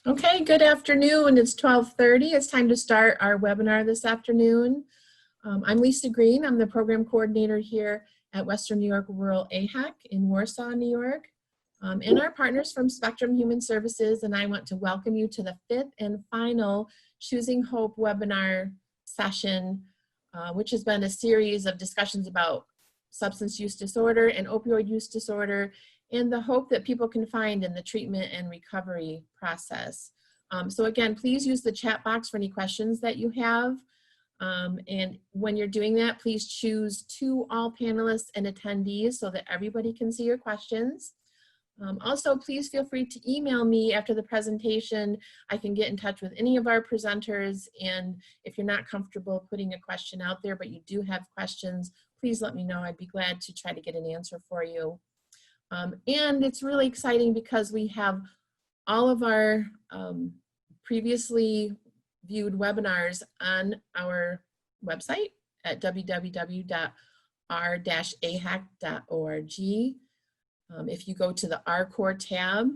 Okay, good afternoon. It's 12:30. It's time to start our webinar this afternoon. I'm Lisa Green. I'm the program coordinator here at Western New York Rural AHEC in Warsaw, New York. And our partners from Spectrum Human Services, and I want to welcome you to the fifth and final Choosing Hope webinar session, which has been a series of discussions about substance use disorder and opioid use disorder, and the hope that people can find in the treatment and recovery process. So again, please use the chat box for any questions that you have. And when you're doing that, please choose to all panelists and attendees so that everybody can see your questions. Also, please feel free to email me after the presentation. I can get in touch with any of our presenters, and if you're not comfortable putting a question out there, but you do have questions, please let me know. I'd be glad to try to get an answer for you. And it's really exciting because we have all of our previously viewed webinars on our website at www.r-ahec.org. If you go to the R-Core tab,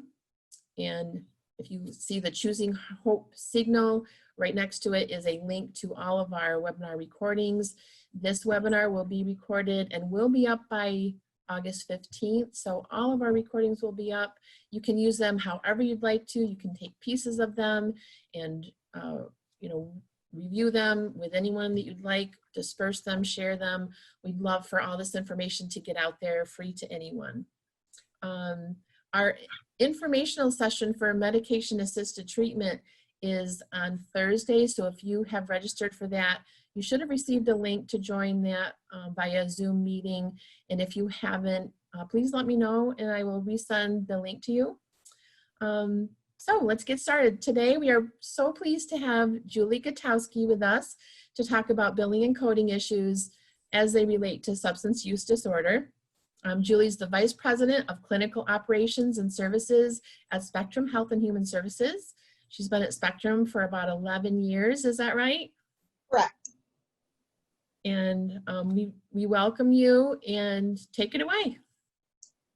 and if you see the Choosing Hope signal, right next to it is a link to all of our webinar recordings. This webinar will be recorded and will be up by August 15th. So all of our recordings will be up. You can use them however you'd like to. You can take pieces of them and review them with anyone that you'd like, disperse them, share them. We'd love for all this information to get out there free to anyone. Our informational session for medication-assisted treatment is on Thursday, so if you have registered for that, you should have received a link to join that via Zoom meeting, and if you haven't, please let me know and I will resend the link to you. So let's get started. Today we are so pleased to have Julie Gutowski with us to talk about billing and coding issues as they relate to substance use disorder. Julie's the Vice President of Clinical Operations and Services at Spectrum Health and Human Services. She's been at Spectrum for about 11 years, is that right? Correct. And we welcome you and take it away.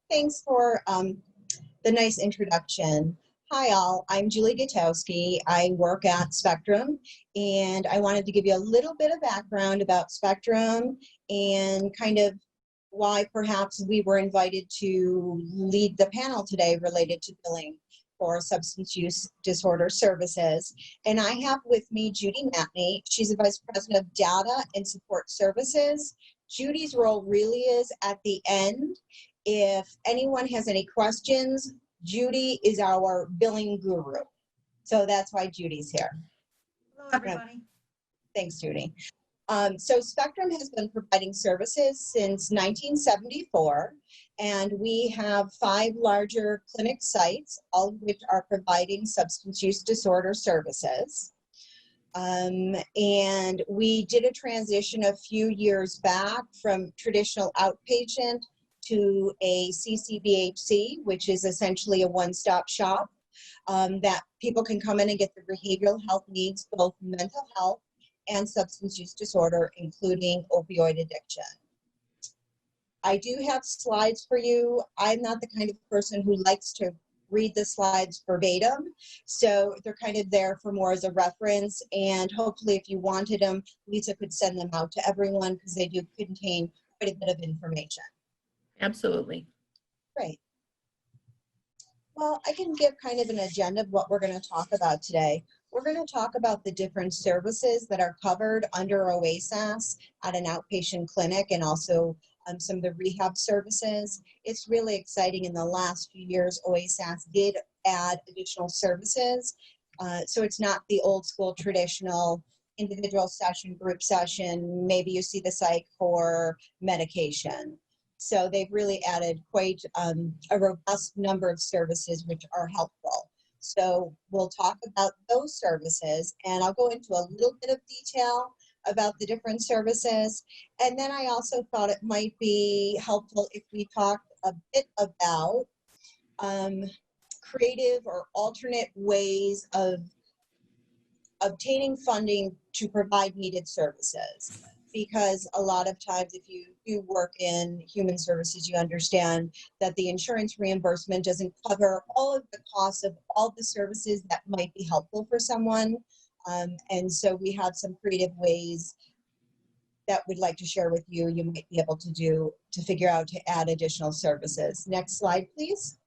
Thanks for the nice introduction. Hi all, I'm Julie Gutowski. I work at Spectrum, and I wanted to give you a little bit of background about Spectrum and kind of why perhaps we were invited to lead the panel today related to billing for substance use disorder services. And I have with me Judy Matney. She's the Vice President of Data and Support Services. Judy's role really is at the end. If anyone has any questions, Judy is our billing guru. So that's why Judy's here. Hello, everybody. Thanks, Judy. So Spectrum has been providing services since 1974, and we have 5 larger clinic sites, all of which are providing substance use disorder services. And we did a transition a few years back from traditional outpatient to a CCBHC, which is essentially a one-stop shop that people can come in and get their behavioral health needs, both mental health and substance use disorder, including opioid addiction. I do have slides for you. I'm not the kind of person who likes to read the slides verbatim, so they're kind of there for more as a reference, and hopefully if you wanted them, Lisa could send them out to everyone because they do contain quite a bit of information. Absolutely. Great. Well, I can give kind of an agenda of what we're going to talk about today. We're going to talk about the different services that are covered under OASAS at an outpatient clinic, and also some of the rehab services. It's really exciting. In the last few years, OASAS did add additional services. So it's not the old school traditional individual session, group session, maybe you see the psych for medication. So they've really added quite a robust number of services which are helpful. So we'll talk about those services, and I'll go into a little bit of detail about the different services. And then I also thought it might be helpful if we talked a bit about creative or alternate ways of obtaining funding to provide needed services. because a lot of times if you do work in human services, you understand that the insurance reimbursement doesn't cover all of the costs of all the services that might be helpful for someone. And so we have some creative ways that we'd like to share with you, you might be able to do to figure out to add additional services. Next slide, please.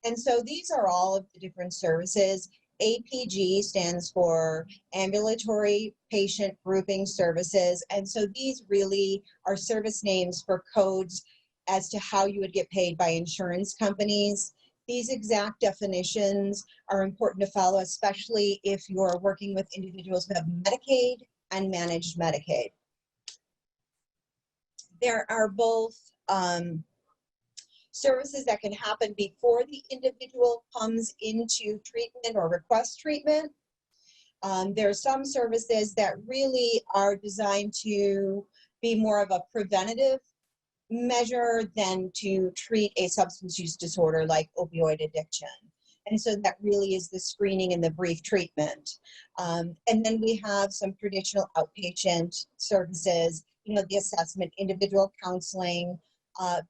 And so these are all of the different services. APG stands for Ambulatory Patient Grouping Services. And so these really are service names for codes as to how you would get paid by insurance companies. These exact definitions are important to follow, especially if you're working with individuals who have Medicaid and managed Medicaid. There are both services that can happen before the individual comes into treatment or requests treatment. There are some services that really are designed to be more of a preventative measure than to treat a substance use disorder like opioid addiction. And so that really is the screening and the brief treatment. And then we have some traditional outpatient services, you know, the assessment, individual counseling,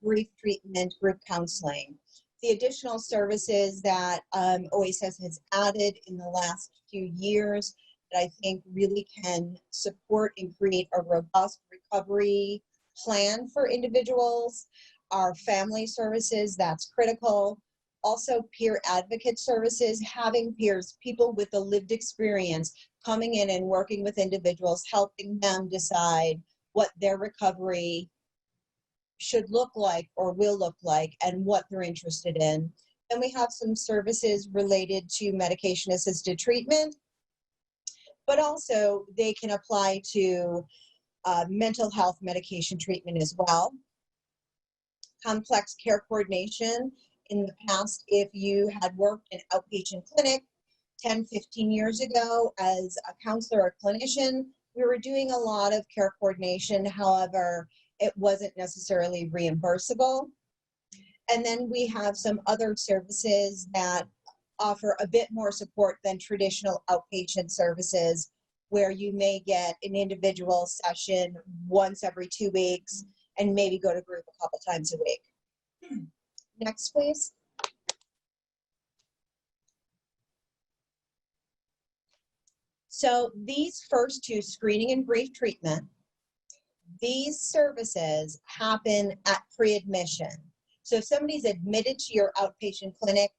brief treatment, group counseling. The additional services that OASAS has added in the last few years that I think really can support and create a robust recovery plan for individuals are family services, that's critical. Also peer advocate services, having peers, people with a lived experience coming in and working with individuals, helping them decide what their recovery should look like or will look like and what they're interested in. Then we have some services related to medication-assisted treatment, but also they can apply to mental health medication treatment as well. Complex care coordination. In the past, if you had worked in outpatient clinic 10, 15 years ago as a counselor or clinician, we were doing a lot of care coordination. However, it wasn't necessarily reimbursable. And then we have some other services that offer a bit more support than traditional outpatient services, where you may get an individual session once every 2 weeks and maybe go to group a couple times a week. Next, please. So these first two, screening and brief treatment, these services happen at pre-admission. So if somebody's admitted to your outpatient clinic,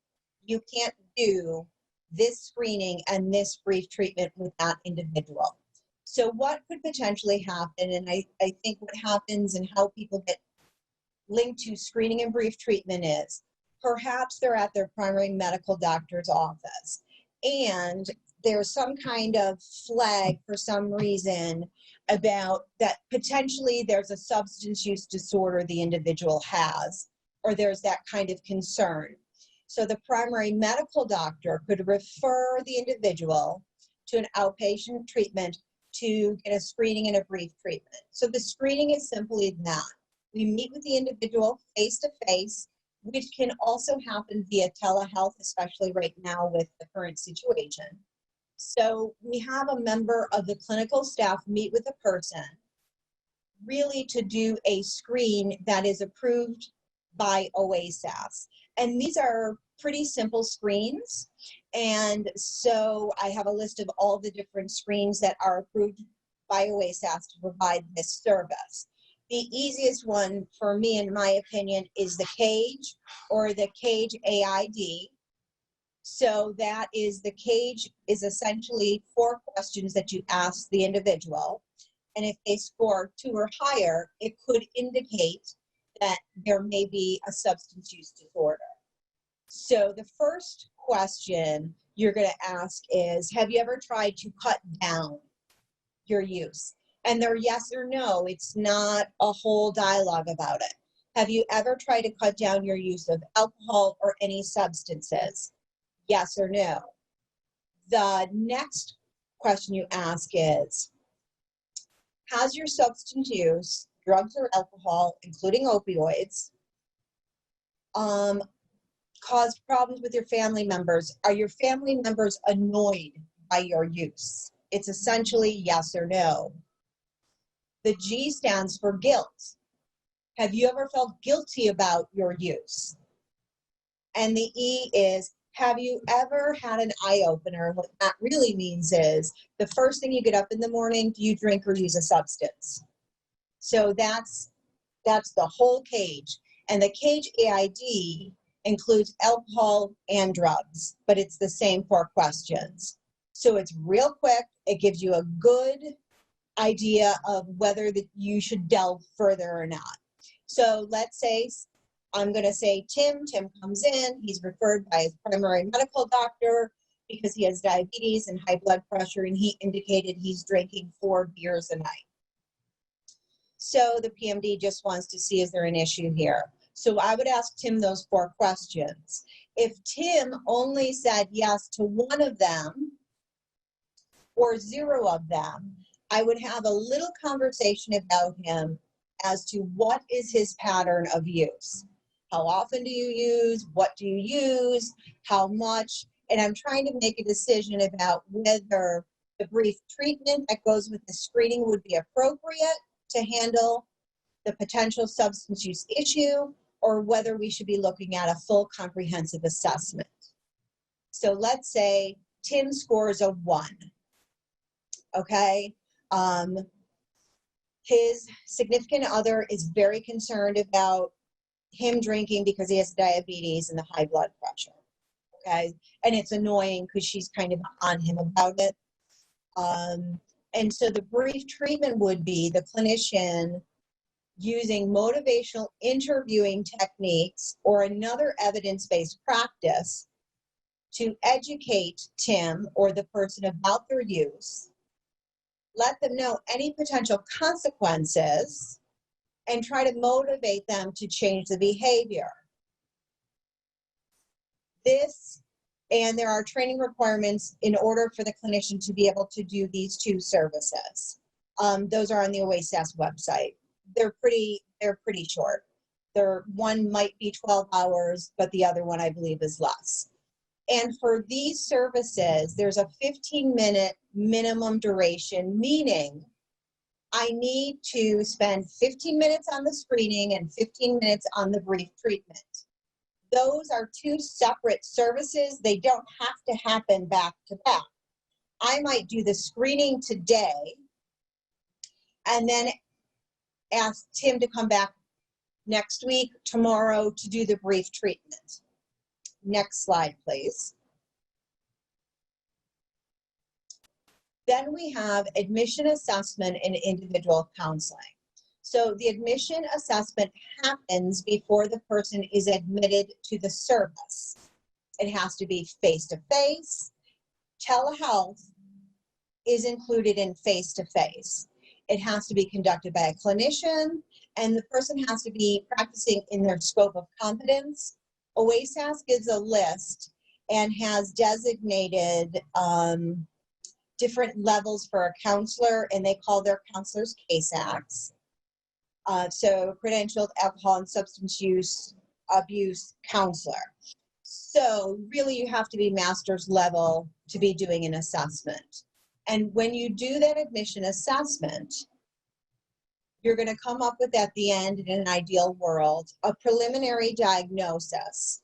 you can't do this screening and this brief treatment with that individual. So what could potentially happen, and I think what happens and how people get linked to screening and brief treatment is perhaps they're at their primary medical doctor's office and there's some kind of flag for some reason about that potentially there's a substance use disorder the individual has, or there's that kind of concern. So the primary medical doctor could refer the individual to an outpatient treatment to get a screening and a brief treatment. So the screening is simply that. We meet with the individual face to face, which can also happen via telehealth, especially right now with the current situation. So we have a member of the clinical staff meet with a person really to do a screen that is approved by OASAS. And these are pretty simple screens. And so I have a list of all the different screens that are approved by OASAS to provide this service. The easiest one for me, in my opinion, is the CAGE or the CAGE AID. So that is, the CAGE is essentially 4 questions that you ask the individual. And if they score 2 or higher, it could indicate that there may be a substance use disorder. So the first question you're going to ask is, have you ever tried to cut down your use? And they're yes or no. It's not a whole dialogue about it. Have you ever tried to cut down your use of alcohol or any substances? Yes or no. The next question you ask is, has your substance use, drugs or alcohol, including opioids, caused problems with your family members? Are your family members annoyed by your use? It's essentially yes or no. The G stands for guilt. Have you ever felt guilty about your use? And the E is, have you ever had an eye opener? And what that really means is the first thing you get up in the morning, do you drink or use a substance? So that's the whole cage. And the cage AID includes alcohol and drugs, but it's the same 4 questions. So it's real quick. It gives you a good idea of whether that you should delve further or not. So let's say, I'm going to say Tim comes in, he's referred by his primary medical doctor because he has diabetes and high blood pressure, and he indicated he's drinking 4 beers a night. So the PMD just wants to see, is there an issue here? So I would ask Tim those 4 questions. If Tim only said yes to 1 of them or 0 of them, I would have a little conversation about him as to what is his pattern of use. How often do you use? What do you use? How much? And I'm trying to make a decision about whether the brief treatment that goes with the screening would be appropriate to handle the potential substance use issue, or whether we should be looking at a full comprehensive assessment. So let's say Tim scores a 1, okay? His significant other is very concerned about him drinking because he has diabetes and the high blood pressure, okay? And it's annoying because she's kind of on him about it. And so the brief treatment would be the clinician using motivational interviewing techniques or another evidence-based practice to educate Tim or the person about their use, let them know any potential consequences, and try to motivate them to change the behavior. And there are training requirements in order for the clinician to be able to do these 2 services. Those are on the OASAS website. They're pretty short. One might be 12 hours, but the other one I believe is less. And for these services, there's a 15-minute minimum duration, meaning I need to spend 15 minutes on the screening and 15 minutes on the brief treatment. Those are 2 separate services. They don't have to happen back to back. I might do the screening today and then ask Tim to come back next week, tomorrow, to do the brief treatment. Next slide, please. Then we have admission assessment and individual counseling. So the admission assessment happens before the person is admitted to the service. It has to be face-to-face. Telehealth is included in face-to-face. It has to be conducted by a clinician, and the person has to be practicing in their scope of competence. OASAS gives a list and has designated different levels for a counselor, and they call their counselors CASACs. So credentialed alcohol and substance use abuse counselor. So really you have to be master's level to be doing an assessment. And when you do that admission assessment, you're going to come up with, at the end, in an ideal world, a preliminary diagnosis.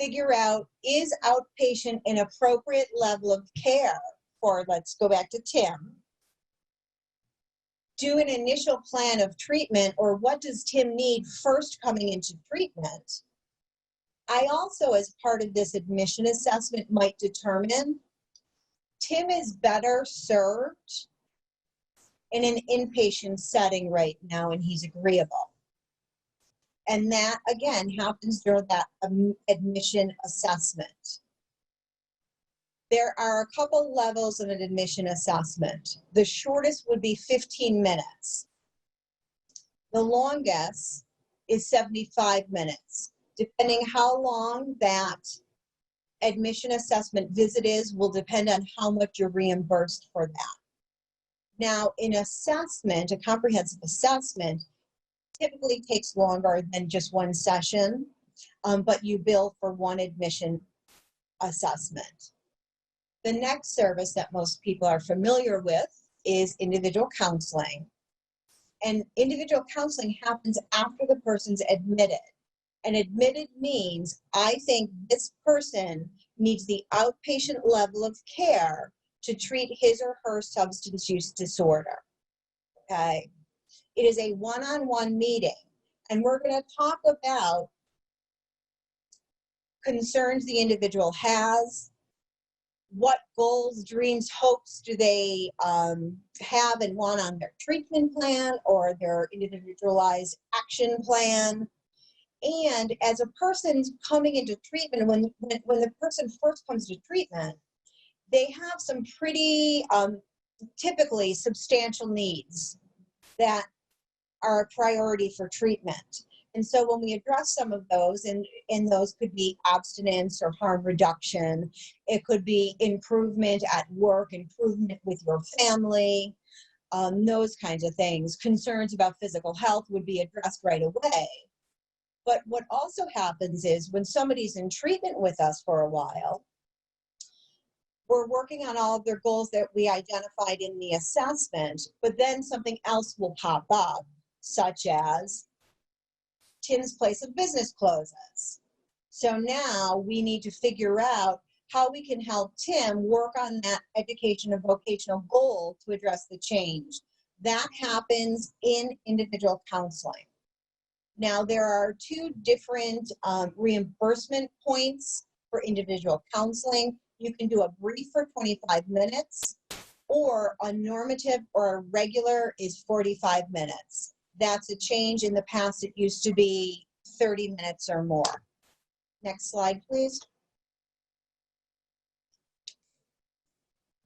Figure out, is outpatient an appropriate level of care for, let's go back to Tim. Do an initial plan of treatment, or what does Tim need first coming into treatment? I also, as part of this admission assessment, might determine Tim is better served in an inpatient setting right now, and he's agreeable. And that, again, happens during that admission assessment. There are a couple levels of an admission assessment. The shortest would be 15 minutes. The longest is 75 minutes. Depending how long that admission assessment visit is will depend on how much you're reimbursed for that. Now, in assessment, a comprehensive assessment typically takes longer than just one session, but you bill for one admission assessment. The next service that most people are familiar with is individual counseling. And individual counseling happens after the person's admitted. And admitted means I think this person needs the outpatient level of care to treat his or her substance use disorder. Okay. It is a one-on-one meeting, and we're going to talk about concerns the individual has, what goals, dreams, hopes do they have and want on their treatment plan or their individualized action plan. And as a person coming into treatment, when the person first comes to treatment, they have some pretty typically substantial needs that are a priority for treatment. And so when we address some of those, and those could be abstinence or harm reduction, it could be improvement at work, improvement with your family, those kinds of things. Concerns about physical health would be addressed right away. But what also happens is when somebody's in treatment with us for a while, we're working on all of their goals that we identified in the assessment, but then something else will pop up, such as Tim's place of business closes. So now we need to figure out how we can help Tim work on that education and vocational goal to address the change. That happens in individual counseling. Now, there are two different reimbursement points for individual counseling. You can do a brief for 25 minutes, or a normative or a regular is 45 minutes. That's a change. In the past, it used to be 30 minutes or more. Next slide, please.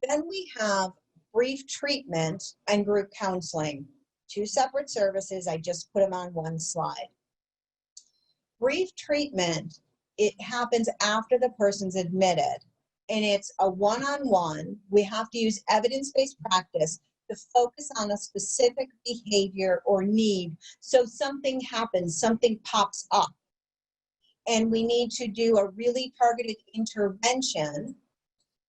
Then we have brief treatment and group counseling. Two separate services. I just put them on one slide. Brief treatment, it happens after the person's admitted, and it's a one-on-one. We have to use evidence-based practice to focus on a specific behavior or need. So something happens, something pops up, and we need to do a really targeted intervention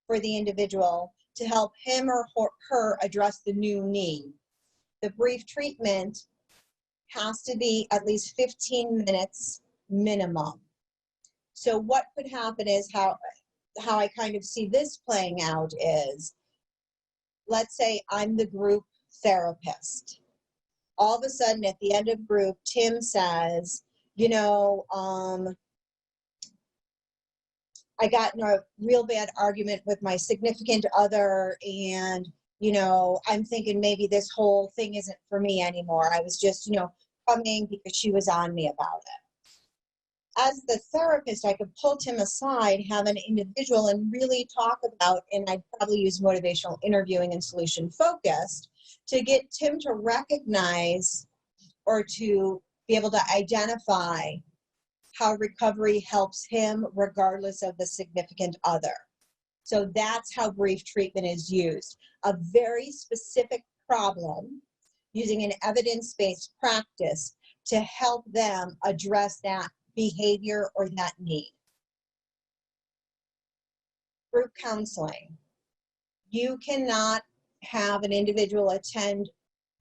for the individual to help him or her address the new need. The brief treatment has to be at least 15 minutes minimum. So what could happen is how I kind of see this playing out is, let's say I'm the group therapist. All of a sudden at the end of group, Tim says, you know, I got in a real bad argument with my significant other, and, you know, I'm thinking maybe this whole thing isn't for me anymore. I was just, you know, coming because she was on me about it. As the therapist, I could pull Tim aside, have an individual, and really talk about, and I'd probably use motivational interviewing and solution focused to get Tim to recognize or to be able to identify how recovery helps him regardless of the significant other. So that's how brief treatment is used. A very specific problem using an evidence-based practice to help them address that behavior or that need. Group counseling. You cannot have an individual attend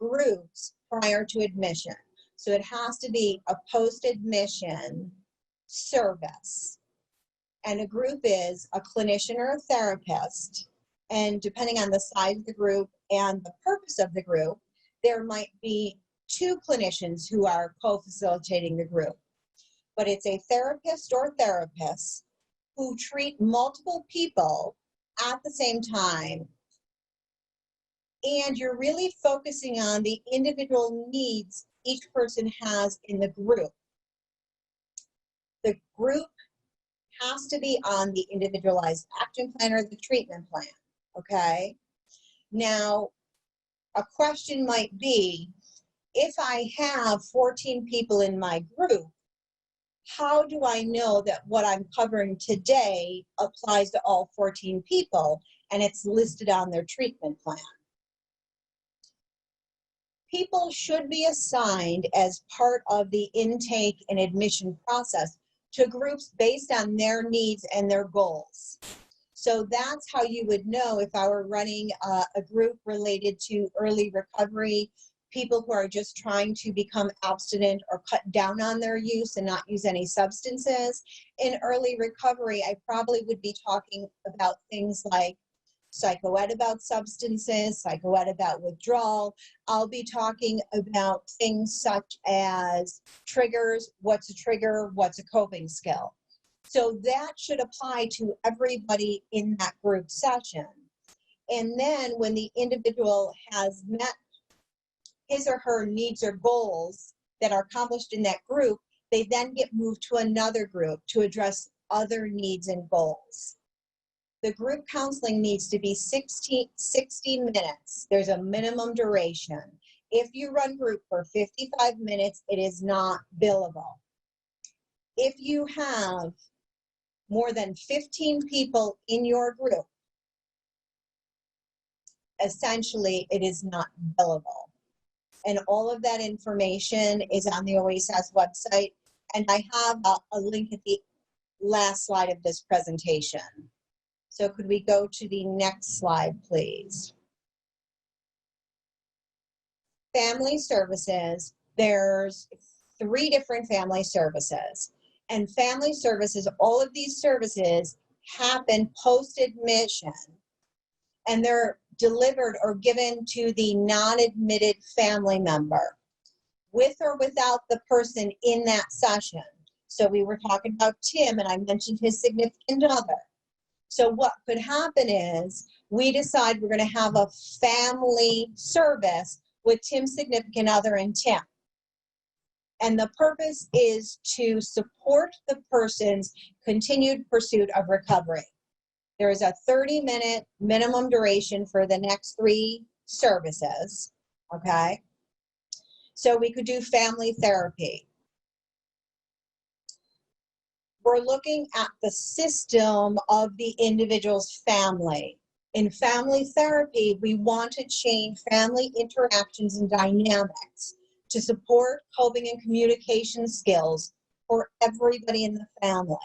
groups prior to admission. So it has to be a post-admission service. And a group is a clinician or a therapist. And depending on the size of the group and the purpose of the group, there might be two clinicians who are co-facilitating the group. But it's a therapist or therapists who treat multiple people at the same time. And you're really focusing on the individual needs each person has in the group. The group has to be on the individualized action plan or the treatment plan, okay? Now, a question might be, if I have 14 people in my group, how do I know that what I'm covering today applies to all 14 people and it's listed on their treatment plan? People should be assigned as part of the intake and admission process to groups based on their needs and their goals. So that's how you would know if I were running a group related to early recovery, people who are just trying to become abstinent or cut down on their use and not use any substances. In early recovery, I probably would be talking about things like psychoed about substances, psychoed about withdrawal. I'll be talking about things such as triggers, what's a trigger, what's a coping skill. So that should apply to everybody in that group session. And then when the individual has met his or her needs or goals that are accomplished in that group, they then get moved to another group to address other needs and goals. The group counseling needs to be 60 minutes. There's a minimum duration. If you run group for 55 minutes, it is not billable. If you have more than 15 people in your group, essentially it is not billable. And all of that information is on the OASAS website. And I have a link at the last slide of this presentation. So could we go to the next slide, please? Family services, there's 3 different family services. And family services, all of these services happen post-admission, and they're delivered or given to the non-admitted family member, with or without the person in that session. So we were talking about Tim, and I mentioned his significant other. So what could happen is we decide we're going to have a family service with Tim's significant other and Tim. And the purpose is to support the person's continued pursuit of recovery. There is a 30-minute minimum duration for the next 3 services, okay? So we could do family therapy. We're looking at the system of the individual's family. In family therapy, we want to change family interactions and dynamics to support coping and communication skills for everybody in the family.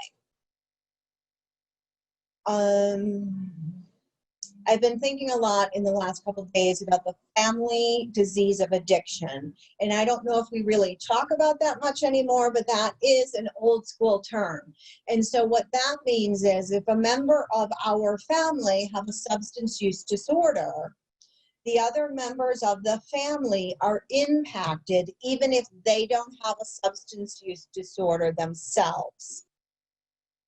I've been thinking a lot in the last couple of days about the family disease of addiction. And I don't know if we really talk about that much anymore, but that is an old school term. And so what that means is if a member of our family have a substance use disorder, the other members of the family are impacted even if they don't have a substance use disorder themselves.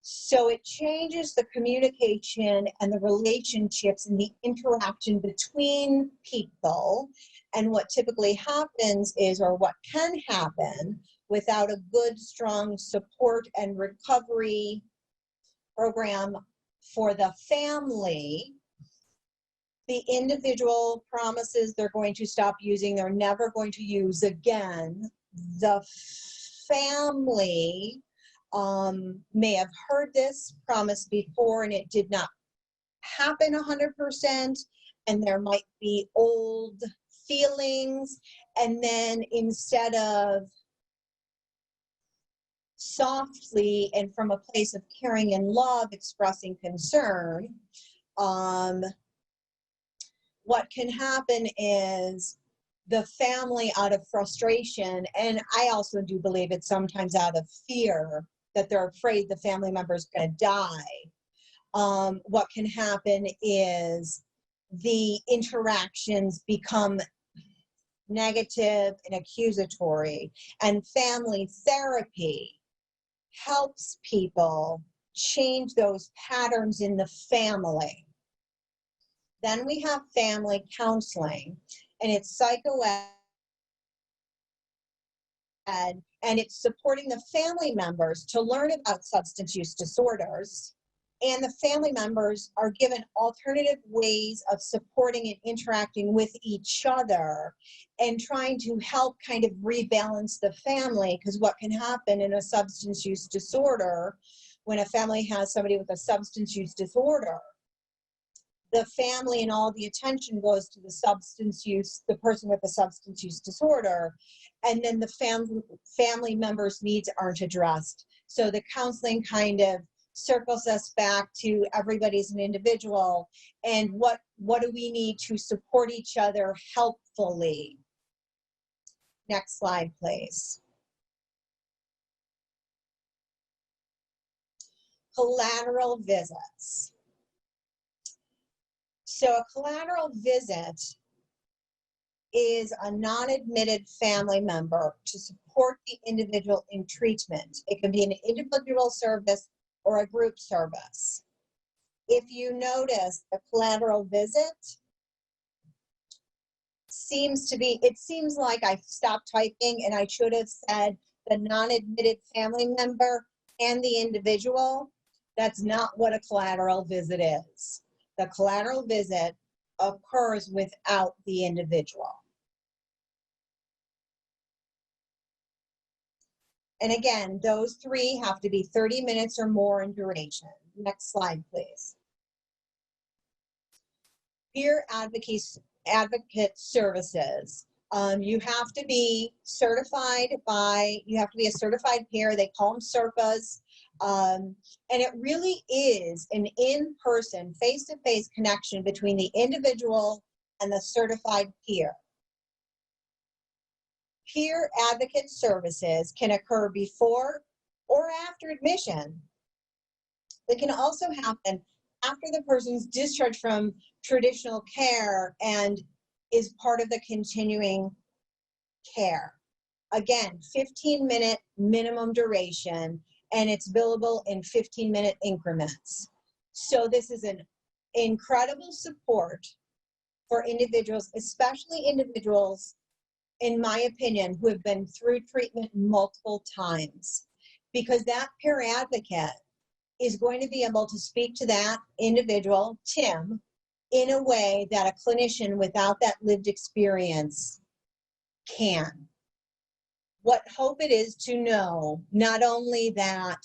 So it changes the communication and the relationships and the interaction between people. And what typically happens is, or what can happen without a good, strong support and recovery program for the family, the individual promises they're going to stop using, they're never going to use again. The family may have heard this promise before and it did not happen 100%, and there might be old feelings, and then instead of softly and from a place of caring and love expressing concern, what can happen is the family, out of frustration, and I also do believe it's sometimes out of fear that they're afraid the family member is going to die, what can happen is the interactions become negative and accusatory, and family therapy helps people change those patterns in the family. Then we have family counseling, and it's psychoed, and it's supporting the family members to learn about substance use disorders. And the family members are given alternative ways of supporting and interacting with each other and trying to help kind of rebalance the family, because what can happen in a substance use disorder, when a family has somebody with a substance use disorder, the family and all the attention goes to the substance use, the person with the substance use disorder, and then the family members' needs aren't addressed. So the counseling kind of circles us back to everybody's an individual and what do we need to support each other helpfully. Next slide, please. Collateral visits. So a collateral visit is a non-admitted family member to support the individual in treatment. It can be an individual service or a group service. If you notice, the collateral visit seems like I stopped typing and I should have said the non-admitted family member and the individual. That's not what a collateral visit is. The collateral visit occurs without the individual. And again, those three have to be 30 minutes or more in duration. Next slide, please. Peer advocate services. You have to be certified you have to be a certified peer. They call them SERPAs. And it really is an in-person, face-to-face connection between the individual and the certified peer. Peer advocate services can occur before or after admission. They can also happen after the person's discharged from traditional care and is part of the continuing care. Again, 15-minute minimum duration, and it's billable in 15-minute increments. So this is an incredible support for individuals, especially individuals, in my opinion, who have been through treatment multiple times, because that peer advocate is going to be able to speak to that individual, Tim, in a way that a clinician without that lived experience can. What hope it is to know not only that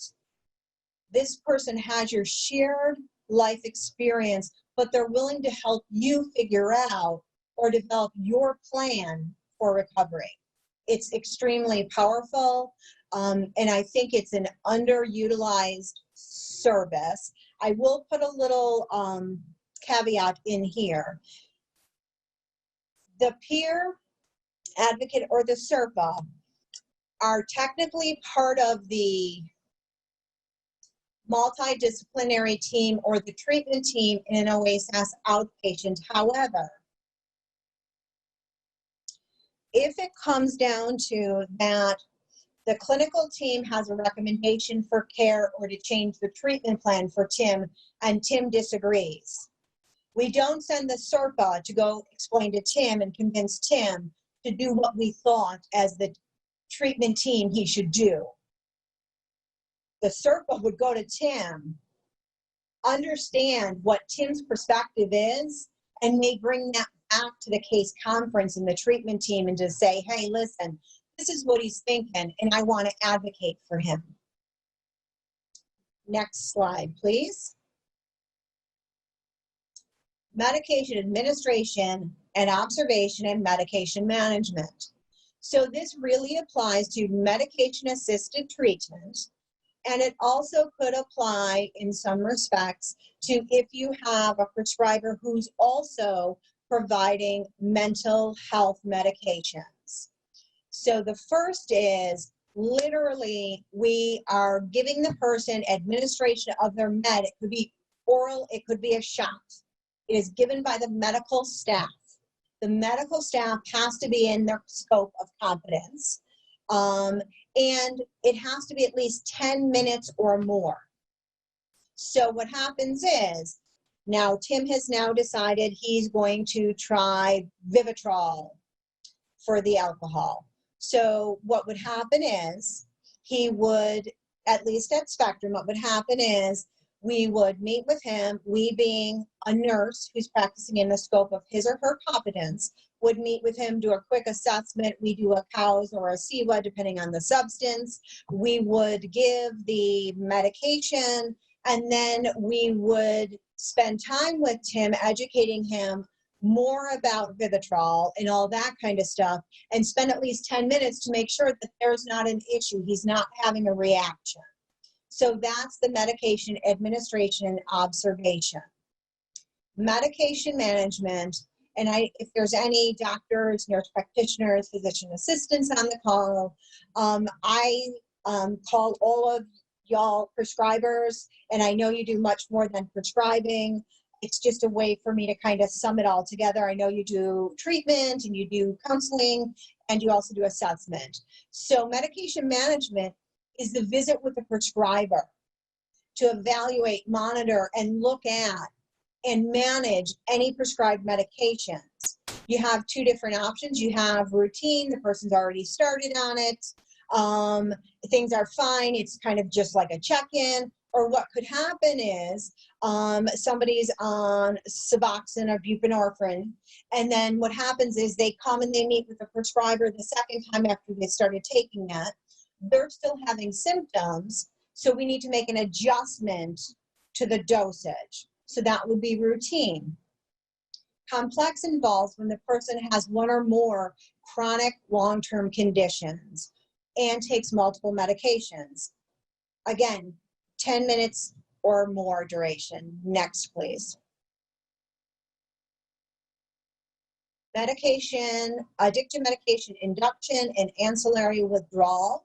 this person has your shared life experience, but they're willing to help you figure out or develop your plan for recovery. It's extremely powerful, and I think it's an underutilized service. I will put a little caveat in here. The peer advocate or the SERPA are technically part of the multidisciplinary team or the treatment team in an OASAS outpatient. However, if it comes down to that the clinical team has a recommendation for care or to change the treatment plan for Tim, and Tim disagrees, we don't send the SERPA to go explain to Tim and convince Tim to do what we thought as the treatment team he should do. The SERPA would go to Tim, understand what Tim's perspective is, and may bring that back to the case conference and the treatment team and just say, hey, listen, this is what he's thinking, and I want to advocate for him. Next slide, please. Medication administration and observation and medication management. So this really applies to medication-assisted treatment, and it also could apply in some respects to if you have a prescriber who's also providing mental health medications. So the first is literally we are giving the person administration of their med. It could be oral, it could be a shot. It is given by the medical staff. The medical staff has to be in their scope of competence. And it has to be at least 10 minutes or more. So what happens is, now Tim has now decided he's going to try Vivitrol for the alcohol. So what would happen is, he would, at least at Spectrum, what would happen is, we would meet with him, we being a nurse who's practicing in the scope of his or her competence, would meet with him, do a quick assessment. We do a COWS or a CEWA, depending on the substance. We would give the medication, and then we would spend time with Tim, educating him more about Vivitrol and all that kind of stuff, and spend at least 10 minutes to make sure that there's not an issue, he's not having a reaction. So that's the medication administration and observation. Medication management, and if there's any doctors, nurse practitioners, physician assistants on the call, I call all of y'all prescribers, and I know you do much more than prescribing. It's just a way for me to kind of sum it all together. I know you do treatment and you do counseling and you also do assessment. So medication management is the visit with the prescriber to evaluate, monitor, and look at and manage any prescribed medications. You have two different options. You have routine, the person's already started on it. Things are fine, it's kind of just like a check-in. Or what could happen is somebody's on Suboxone or buprenorphine, and then what happens is they come and they meet with the prescriber the second time after they started taking it. They're still having symptoms, so we need to make an adjustment to the dosage. So that would be routine. Complex involves when the person has one or more chronic long-term conditions and takes multiple medications. Again, 10 minutes or more duration. Next, please. Medication, addictive medication induction and ancillary withdrawal.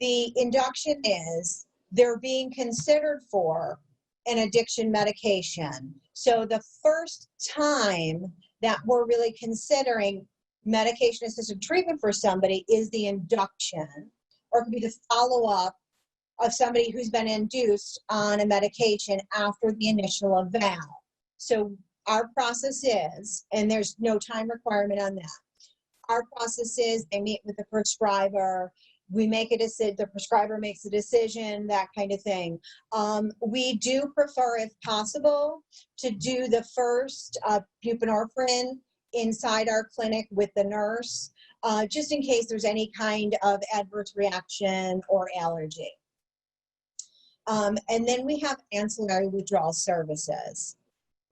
The induction is they're being considered for an addiction medication. So the first time that we're really considering medication-assisted treatment for somebody is the induction, or it could be the follow-up of somebody who's been induced on a medication after the initial eval. So our process is, and there's no time requirement on that, our process is they meet with the prescriber, we make a decision, the prescriber makes a decision, that kind of thing. We do prefer, if possible, to do the first buprenorphine inside our clinic with the nurse, just in case there's any kind of adverse reaction or allergy. And then we have ancillary withdrawal services.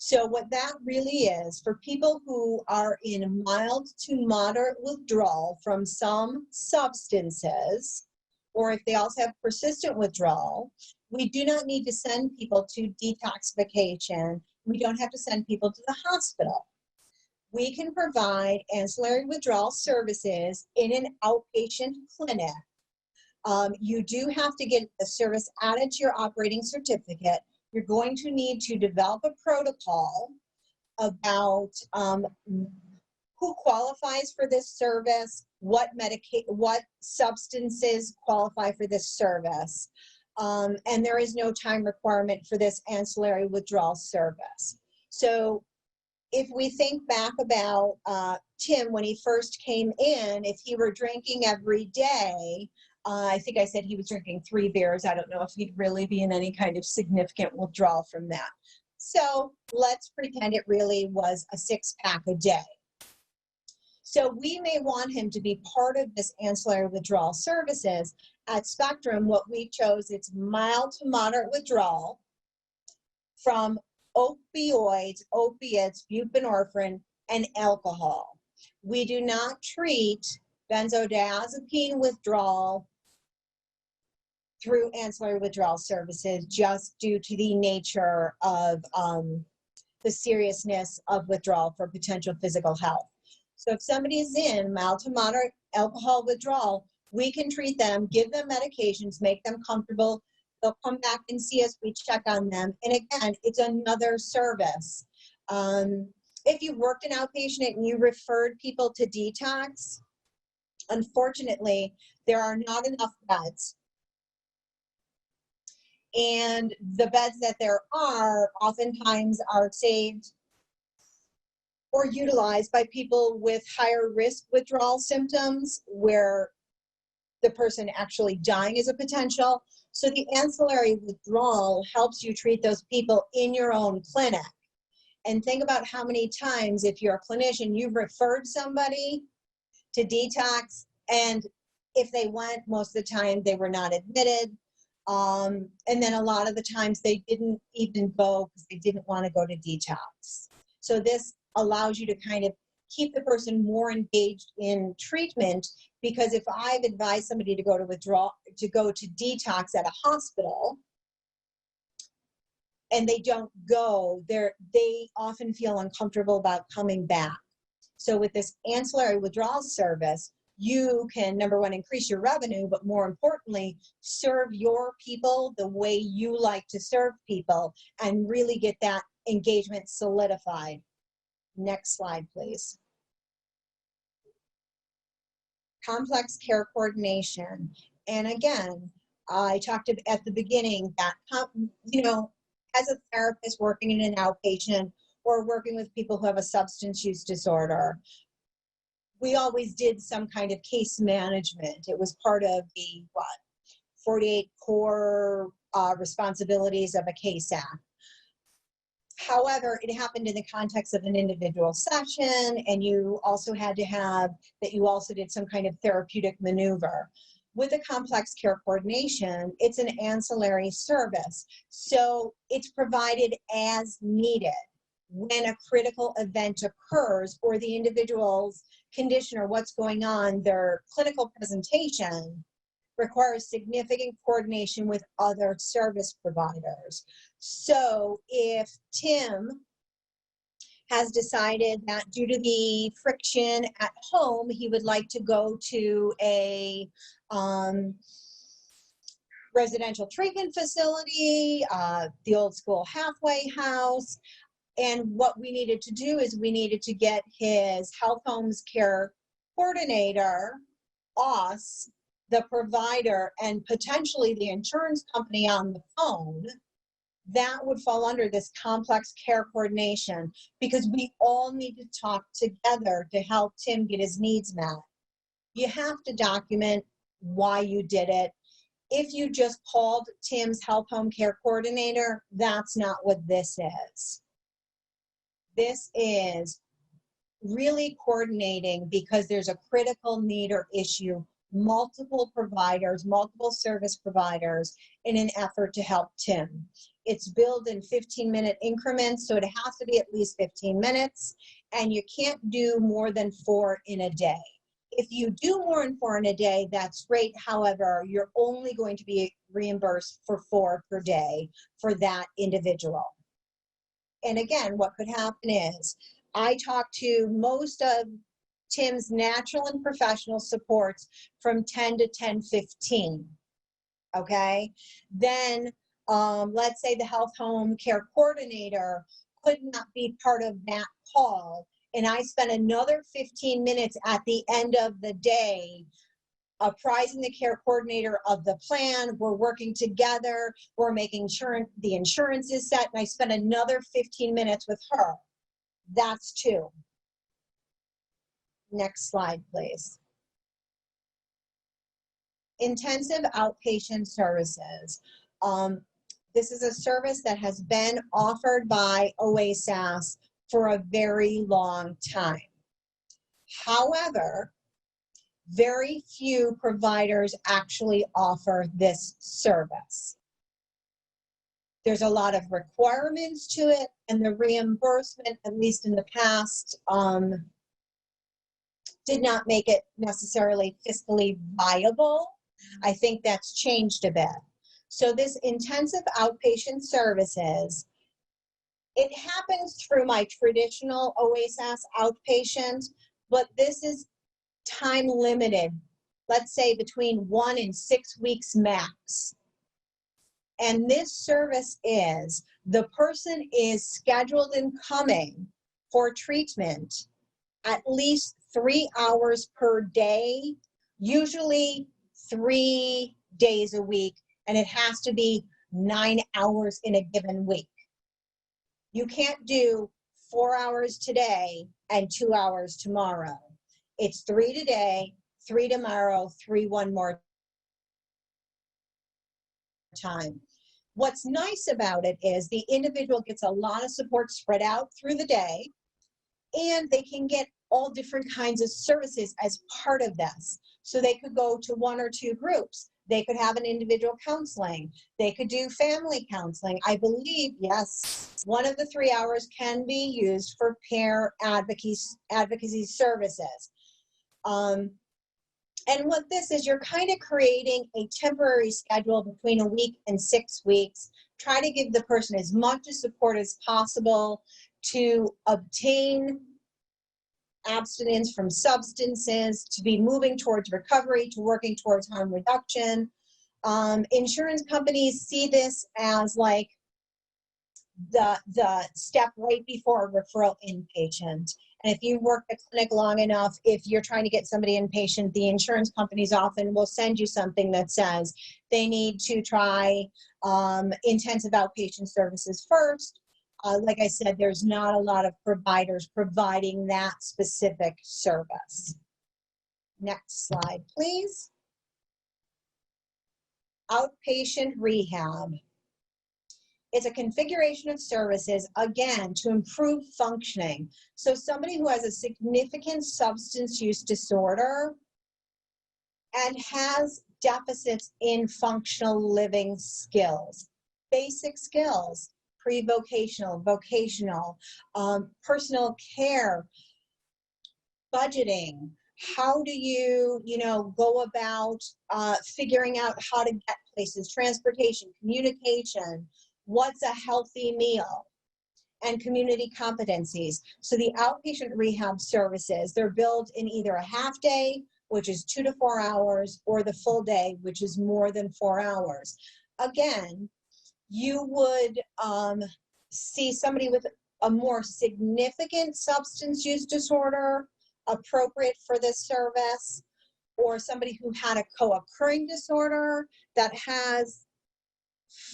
So what that really is, for people who are in mild to moderate withdrawal from some substances, or if they also have persistent withdrawal, we do not need to send people to detoxification. We don't have to send people to the hospital. We can provide ancillary withdrawal services in an outpatient clinic. You do have to get the service added to your operating certificate. You're going to need to develop a protocol about who qualifies for this service, what substances qualify for this service. And there is no time requirement for this ancillary withdrawal service. So if we think back about Tim, when he first came in, if he were drinking every day, I think I said he was drinking 3 beers. I don't know if he'd really be in any kind of significant withdrawal from that. So let's pretend it really was a 6-pack a day. So we may want him to be part of this ancillary withdrawal services. At Spectrum, what we chose, it's mild to moderate withdrawal from opioids, opiates, buprenorphine, and alcohol. We do not treat benzodiazepine withdrawal through ancillary withdrawal services, just due to the nature of the seriousness of withdrawal for potential physical health. So if somebody's in mild to moderate alcohol withdrawal, we can treat them, give them medications, make them comfortable. They'll come back and see us, we check on them. And again, it's another service. If you worked in outpatient and you referred people to detox, unfortunately, there are not enough beds. And the beds that there are oftentimes are saved or utilized by people with higher risk withdrawal symptoms, where the person actually dying is a potential. So the ancillary withdrawal helps you treat those people in your own clinic. And think about how many times, if you're a clinician, you've referred somebody to detox, and if they went, most of the time they were not admitted. And then a lot of the times they didn't even go because they didn't want to go to detox. So this allows you to kind of keep the person more engaged in treatment, because if I've advised somebody to go to detox at a hospital and they don't go, they often feel uncomfortable about coming back. So with this ancillary withdrawal service, you can, number one, increase your revenue, but more importantly, serve your people the way you like to serve people and really get that engagement solidified. Next slide, please. Complex care coordination. And again, I talked at the beginning that, you know, as a therapist working in an outpatient or working with people who have a substance use disorder, we always did some kind of case management. It was part of the 48 core responsibilities of a case act. However, it happened in the context of an individual session, and you also had to have that you also did some kind of therapeutic maneuver. With a complex care coordination, it's an ancillary service. So it's provided as needed. When a critical event occurs or the individual's condition or what's going on, their clinical presentation requires significant coordination with other service providers. So if Tim has decided that due to the friction at home, he would like to go to a residential treatment facility, the old school halfway house, and what we needed to do is we needed to get his health homes care coordinator, us, the provider, and potentially the insurance company on the phone. That would fall under this complex care coordination, because we all need to talk together to help Tim get his needs met. You have to document why you did it. If you just called Tim's health home care coordinator, that's not what this is. This is really coordinating because there's a critical need or issue, multiple providers, multiple service providers in an effort to help Tim. It's billed in 15-minute increments, so it has to be at least 15 minutes, and you can't do more than 4 in a day. If you do more than 4 in a day, that's great. However, you're only going to be reimbursed for 4 per day for that individual. And again, what could happen is I talk to most of Tim's natural and professional supports from 10 to 10:15, okay? Then let's say the health home care coordinator could not be part of that call, and I spent another 15 minutes at the end of the day apprising the care coordinator of the plan. We're working together, we're making sure the insurance is set, and I spent another 15 minutes with her. That's 2. Next slide, please. Intensive outpatient services. This is a service that has been offered by OASAS for a very long time. However, very few providers actually offer this service. There's a lot of requirements to it, and the reimbursement, at least in the past, did not make it necessarily fiscally viable. I think that's changed a bit. So this intensive outpatient services, it happens through my traditional OASAS outpatient, but this is time limited, let's say between 1 and 6 weeks max. And this service is, the person is scheduled and coming for treatment at least 3 hours per day, usually 3 days a week, and it has to be 9 hours in a given week. You can't do 4 hours today and 2 hours tomorrow. It's 3 today, 3 tomorrow, 3 one more time. What's nice about it is the individual gets a lot of support spread out through the day, and they can get all different kinds of services as part of this. So they could go to 1 or 2 groups. They could have an individual counseling. They could do family counseling. I believe, yes, one of the 3 hours can be used for peer advocacy services. And what this is, you're kind of creating a temporary schedule between a week and 6 weeks. Try to give the person as much support as possible to obtain abstinence from substances, to be moving towards recovery, to working towards harm reduction. Insurance companies see this as like the step right before a referral inpatient. And if you work the clinic long enough, if you're trying to get somebody inpatient, the insurance companies often will send you something that says they need to try intensive outpatient services first. Like I said, there's not a lot of providers providing that specific service. Next slide, please. Outpatient rehab. It's a configuration of services, again, to improve functioning. So somebody who has a significant substance use disorder and has deficits in functional living skills, basic skills, pre-vocational, vocational, personal care, budgeting. How do you go about figuring out how to get places, transportation, communication, what's a healthy meal, and community competencies. So the outpatient rehab services, they're billed in either a half day, which is 2 to 4 hours, or the full day, which is more than 4 hours. Again, you would see somebody with a more significant substance use disorder appropriate for this service, or somebody who had a co-occurring disorder that has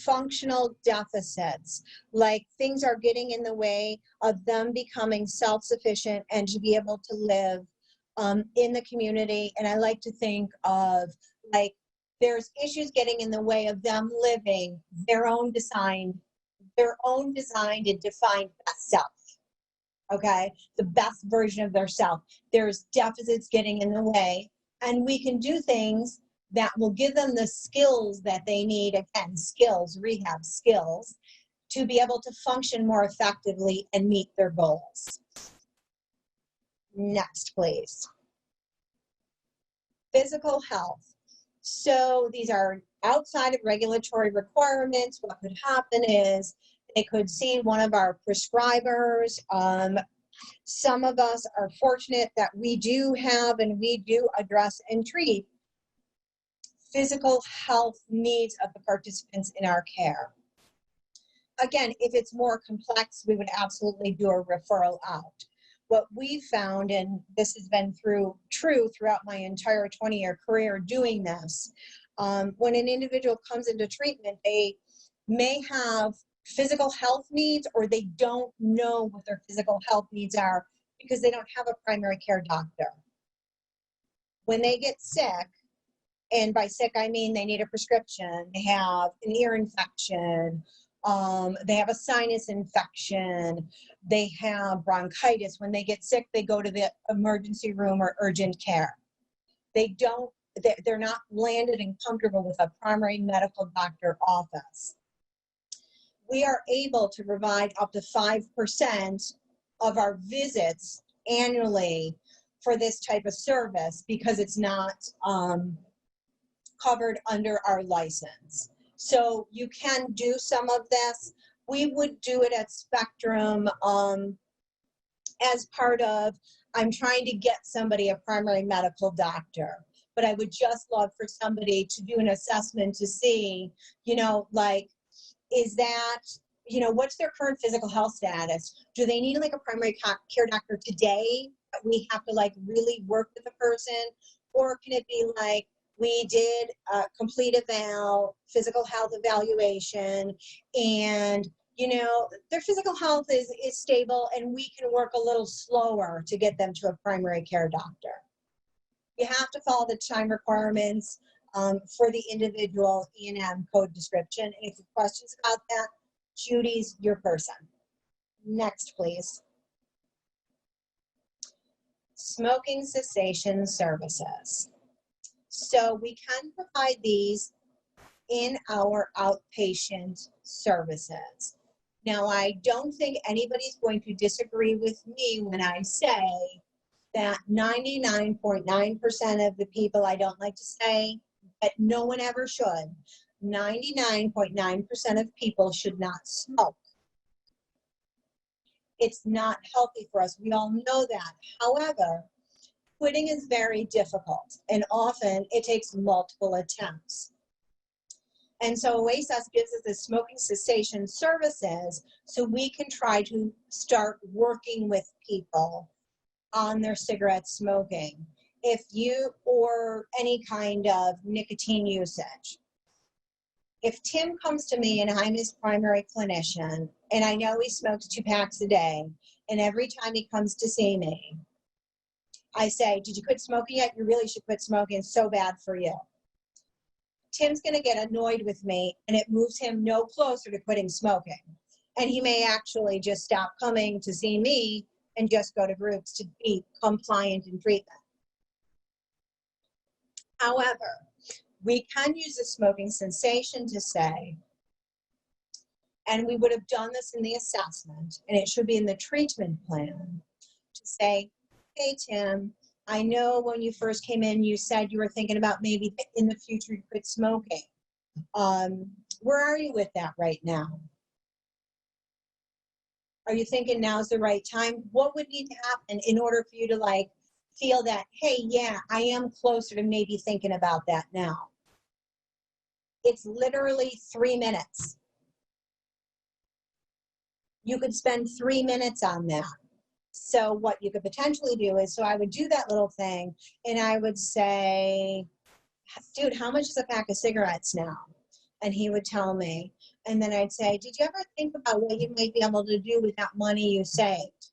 functional deficits, like things are getting in the way of them becoming self-sufficient and to be able to live in the community. And I like to think of like there's issues getting in the way of them living their own designed and defined best self. Okay, the best version of their self. There's deficits getting in the way, and we can do things that will give them the skills that they need, again, skills, rehab skills, to be able to function more effectively and meet their goals. Next, please. Physical health. So these are outside of regulatory requirements. What could happen is they could see one of our prescribers. Some of us are fortunate that we do have and we do address and treat physical health needs of the participants in our care. Again, if it's more complex, we would absolutely do a referral out. What we found, and this has been true throughout my entire 20-year career doing this, when an individual comes into treatment, they may have physical health needs, or they don't know what their physical health needs are because they don't have a primary care doctor. When they get sick, and by sick, I mean they need a prescription, they have an ear infection, they have a sinus infection, they have bronchitis. When they get sick, they go to the emergency room or urgent care. They're not landed and comfortable with a primary medical doctor office. We are able to provide up to 5% of our visits annually for this type of service because it's not covered under our license. So you can do some of this. We would do it at Spectrum as part of, I'm trying to get somebody a primary medical doctor, but I would just love for somebody to do an assessment to see, is that, what's their current physical health status? Do they need like a primary care doctor today? We have to like really work with the person, or can it be like, we did complete physical health evaluation, and their physical health is stable, and we can work a little slower to get them to a primary care doctor. You have to follow the time requirements for the individual E&M code description. And if you have questions about that, Judy's your person. Next, please. Smoking cessation services. So we can provide these in our outpatient services. Now, I don't think anybody's going to disagree with me when I say that 99.9% of the people, I don't like to say, but no one ever should, 99.9% of people should not smoke. It's not healthy for us. We all know that. However, quitting is very difficult, and often it takes multiple attempts. And so OASAS gives us the smoking cessation services so we can try to start working with people on their cigarette smoking, or any kind of nicotine usage. If Tim comes to me and I'm his primary clinician, and I know he smokes 2 packs a day, and every time he comes to see me, I say, did you quit smoking yet? You really should quit smoking. It's so bad for you. Tim's going to get annoyed with me, and it moves him no closer to quitting smoking. And he may actually just stop coming to see me and just go to groups to be compliant in treatment. However, we can use the smoking cessation to say, and we would have done this in the assessment, and it should be in the treatment plan, to say, hey, Tim, I know when you first came in, you said you were thinking about maybe in the future you quit smoking. Where are you with that right now? Are you thinking now's the right time? What would need to happen in order for you to feel that, hey, yeah, I am closer to maybe thinking about that now? It's literally 3 minutes. You could spend 3 minutes on that. So what you could potentially do is, so I would do that little thing and I would say, dude, how much is a pack of cigarettes now? And he would tell me. And then I'd say, did you ever think about what you might be able to do with that money you saved?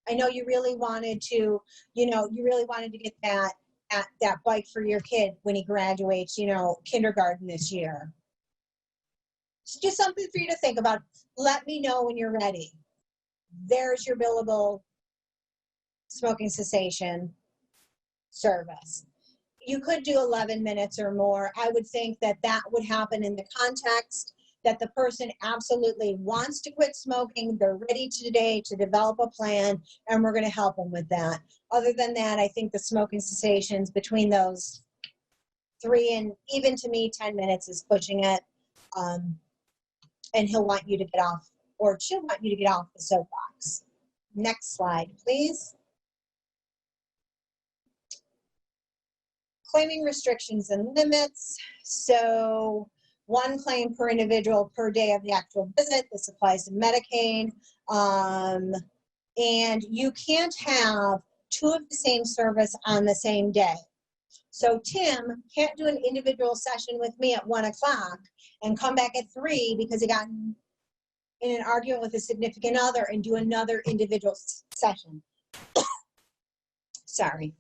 I know you really wanted to, get that bike for your kid when he graduates, kindergarten this year. It's just something for you to think about. Let me know when you're ready. There's your billable smoking cessation service. You could do 11 minutes or more. I would think that would happen in the context that the person absolutely wants to quit smoking. They're ready today to develop a plan, and we're going to help them with that. Other than that, I think the smoking cessations between those 3 and even to me 10 minutes is pushing it. And he'll want you to get off, or she'll want you to get off the soapbox. Next slide, please. Claiming restrictions and limits. So 1 claim per individual per day of the actual visit. This applies to Medicaid. And you can't have 2 of the same service on the same day. So Tim can't do an individual session with me at 1 o'clock and come back at 3 because he got in an argument with a significant other and do another individual session. Sorry.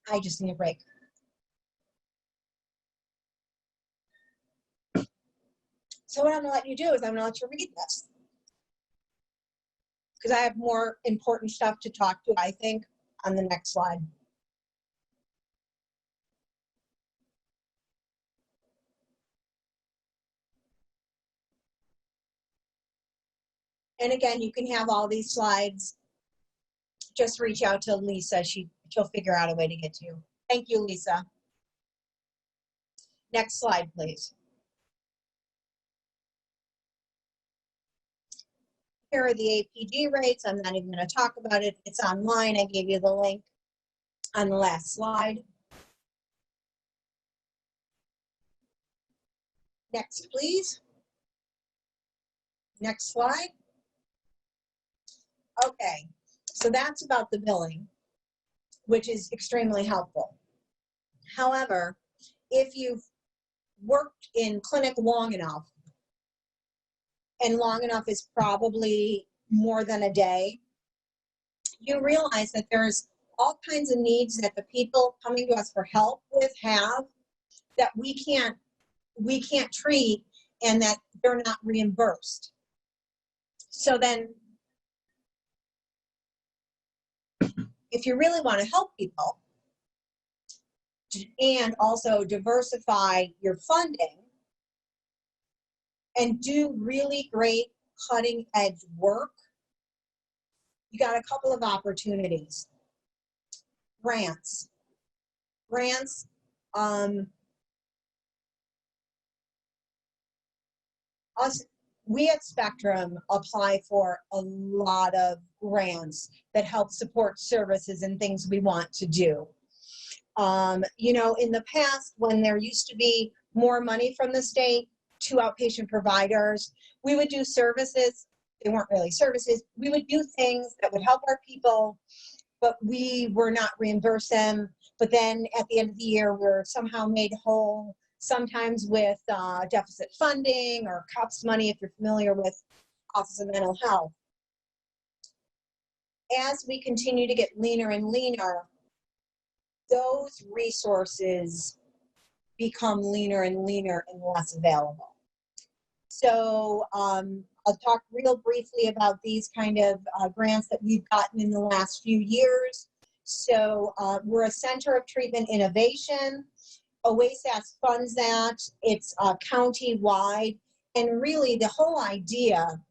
I just need a break. So what I'm gonna let you do is I'm gonna let you read this, because I have more important stuff to talk to, I think, on the next slide. And again, you can have all these slides. Just reach out to Lisa. She'll figure out a way to get to you. Thank you, Lisa. Next slide, please. Here are the APD rates. I'm not even going to talk about it. It's online. I gave you the link on the last slide. Next, please. Next slide. Okay, so that's about the billing, which is extremely helpful. However, if you've worked in clinic long enough, and long enough is probably more than a day, you realize that there's all kinds of needs that the people coming to us for help with have that we can't treat, and that they're not reimbursed. So then, if you really want to help people and also diversify your funding and do really great cutting edge work, you got a couple of opportunities. Grants. Grants, we at Spectrum apply for a lot of grants that help support services and things we want to do. You know, in the past, when there used to be more money from the state to outpatient providers, we would do services. They weren't really services. We would do things that would help our people, but we were not reimbursed them. But then at the end of the year, we're somehow made whole, sometimes with deficit funding or COPS money, if you're familiar with Office of Mental Health. As we continue to get leaner and leaner, those resources become leaner and leaner and less available. So I'll talk real briefly about these kind of grants that we've gotten in the last few years. So we're a Center of Treatment Innovation. OASAS funds that. It's county-wide. And really the whole idea,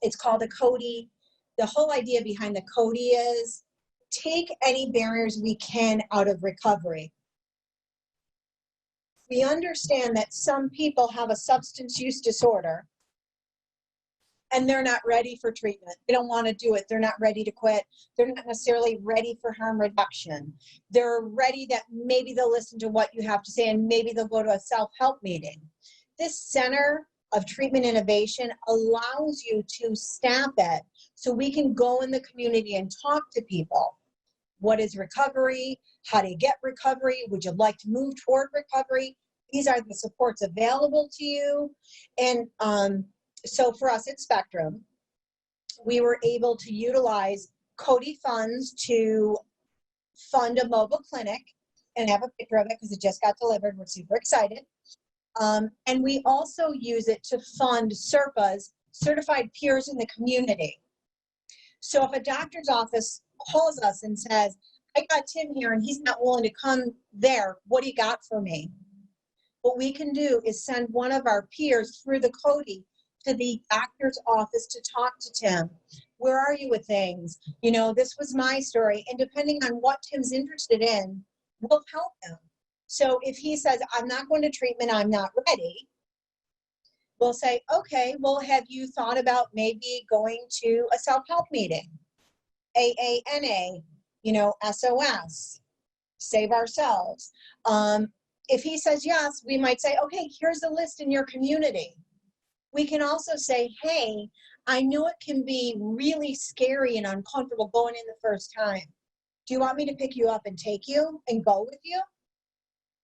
it's called a CODI. The whole idea behind the CODI is take any barriers we can out of recovery. We understand that some people have a substance use disorder and they're not ready for treatment. They don't want to do it. They're not ready to quit. They're not necessarily ready for harm reduction. They're ready that maybe they'll listen to what you have to say and maybe they'll go to a self-help meeting. This Center of Treatment Innovation allows you to staff it so we can go in the community and talk to people. What is recovery? How do you get recovery? Would you like to move toward recovery? These are the supports available to you. And so for us at Spectrum, we were able to utilize CODI funds to fund a mobile clinic, and I have a picture of it because it just got delivered. We're super excited. And we also use it to fund CERPAs, certified peers in the community. So if a doctor's office calls us and says, I got Tim here and he's not willing to come there, what do you got for me? What we can do is send one of our peers through the CODI to the doctor's office to talk to Tim. Where are you with things? You know, this was my story. And depending on what Tim's interested in, we'll help him. So if he says, I'm not going to treatment, I'm not ready, we'll say, okay, well, have you thought about maybe going to a self-help meeting? AANA, you know, SOS, Save Ourselves. If he says yes, we might say, okay, here's a list in your community. We can also say, hey, I know it can be really scary and uncomfortable going in the first time. Do you want me to pick you up and take you and go with you?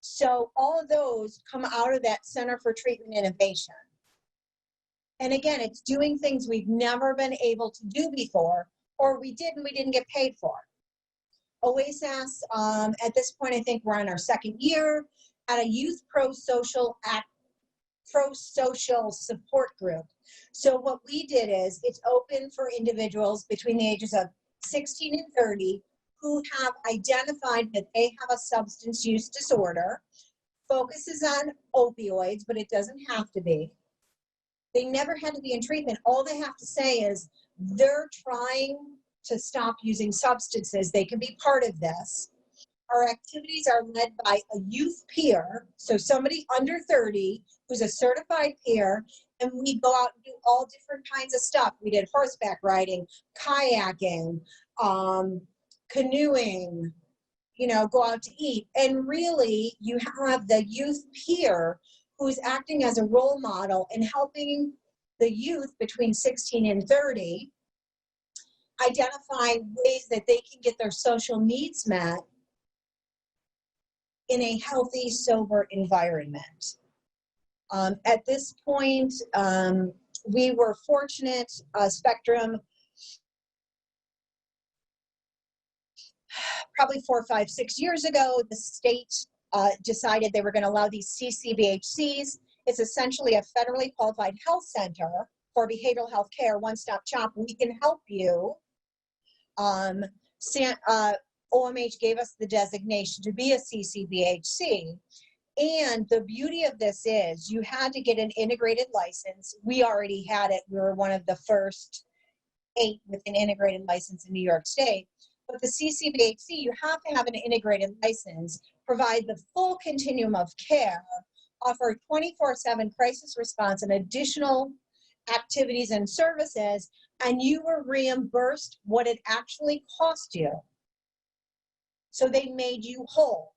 So all of those come out of that Center for Treatment Innovation. And again, it's doing things we've never been able to do before, or we did and we didn't get paid for. OASAS, at this point, I think we're on our second year at a youth pro-social support group. So what we did is it's open for individuals between the ages of 16 and 30 who have identified that they have a substance use disorder, focuses on opioids, but it doesn't have to be. They never had to be in treatment. All they have to say is they're trying to stop using substances. They can be part of this. Our activities are led by a youth peer, so somebody under 30 who's a certified peer, and we go out and do all different kinds of stuff. We did horseback riding, kayaking, canoeing, you know, go out to eat. And really, you have the youth peer who's acting as a role model and helping the youth between 16 and 30 identify ways that they can get their social needs met in a healthy, sober environment. At this point, we were fortunate, Spectrum, probably 4, 5, 6 years ago, the state decided they were going to allow these CCBHCs. It's essentially a federally qualified health center for behavioral health care, one-stop shop. We can help you. OMH gave us the designation to be a CCBHC. And the beauty of this is you had to get an integrated license. We already had it. We were one of the first 8 with an integrated license in New York State. But the CCBHC, you have to have an integrated license, provide the full continuum of care, offer 24/7 crisis response and additional activities and services, and you were reimbursed what it actually cost you. So they made you whole.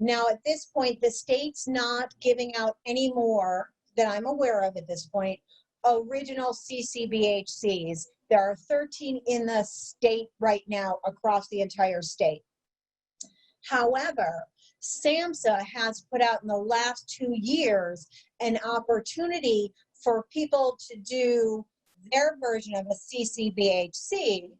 Now, at this point, the state's not giving out any more that I'm aware of at this point, original CCBHCs. There are 13 in the state right now across the entire state. However, SAMHSA has put out in the last 2 years an opportunity for people to do their version of a CCBHC.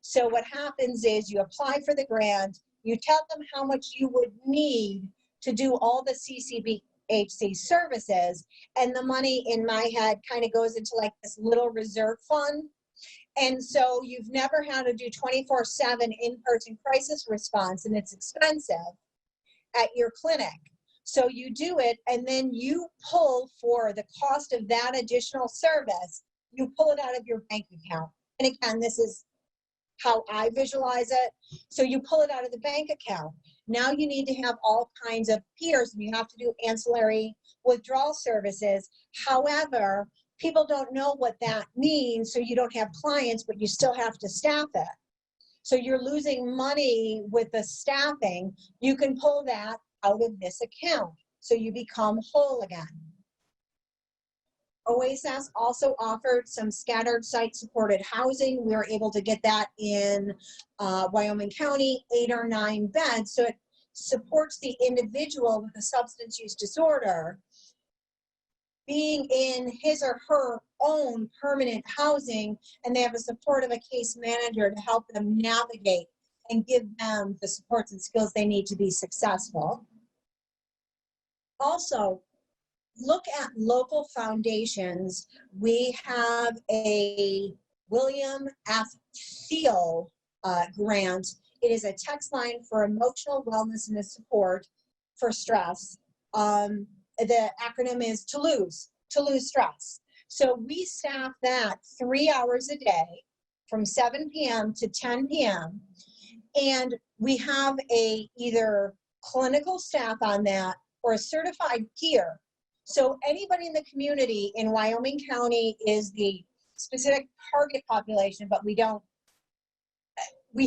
So what happens is you apply for the grant, you tell them how much you would need to do all the CCBHC services, and the money in my head kind of goes into like this little reserve fund. And so you've never had to do 24/7 in-person crisis response, and it's expensive at your clinic. So you do it, and then you pull for the cost of that additional service, you pull it out of your bank account. And again, this is how I visualize it. So you pull it out of the bank account. Now you need to have all kinds of peers, and you have to do ancillary withdrawal services. However, people don't know what that means, so you don't have clients, but you still have to staff it. So you're losing money with the staffing. You can pull that out of this account, so you become whole again. OASAS also offered some scattered site supported housing. We were able to get that in Wyoming County, 8 or 9 beds. So it supports the individual with a substance use disorder being in his or her own permanent housing, and they have a support of a case manager to help them navigate and give them the supports and skills they need to be successful. Also, look at local foundations. We have a William F. Thiel grant. It is a text line for emotional wellness and support for stress. The acronym is to lose stress. So we staff that 3 hours a day from 7 p.m. to 10 p.m. And we have a either clinical staff on that or a certified peer. So anybody in the community in Wyoming County is the specific target population, but we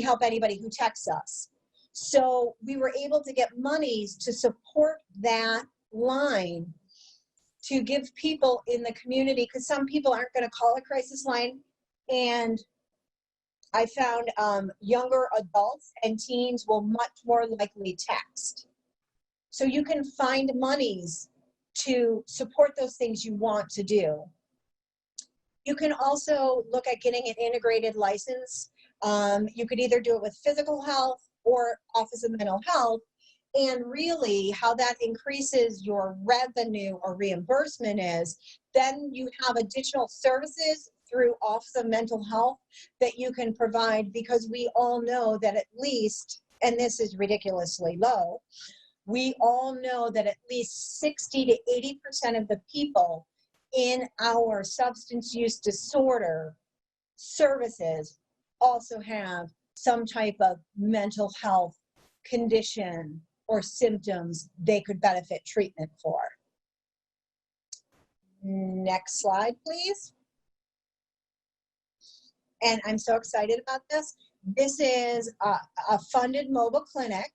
help anybody who texts us. So we were able to get monies to support that line to give people in the community, because some people aren't going to call a crisis line. And I found younger adults and teens will much more likely text. So you can find monies to support those things you want to do. You can also look at getting an integrated license. You could either do it with physical health or Office of Mental Health. And really how that increases your revenue or reimbursement is, then you have additional services through Office of Mental Health that you can provide, because we all know that at least, and this is ridiculously low, we all know that at least 60 to 80% of the people in our substance use disorder services also have some type of mental health condition or symptoms they could benefit treatment for. Next slide, please. And I'm so excited about this. This is a funded mobile clinic.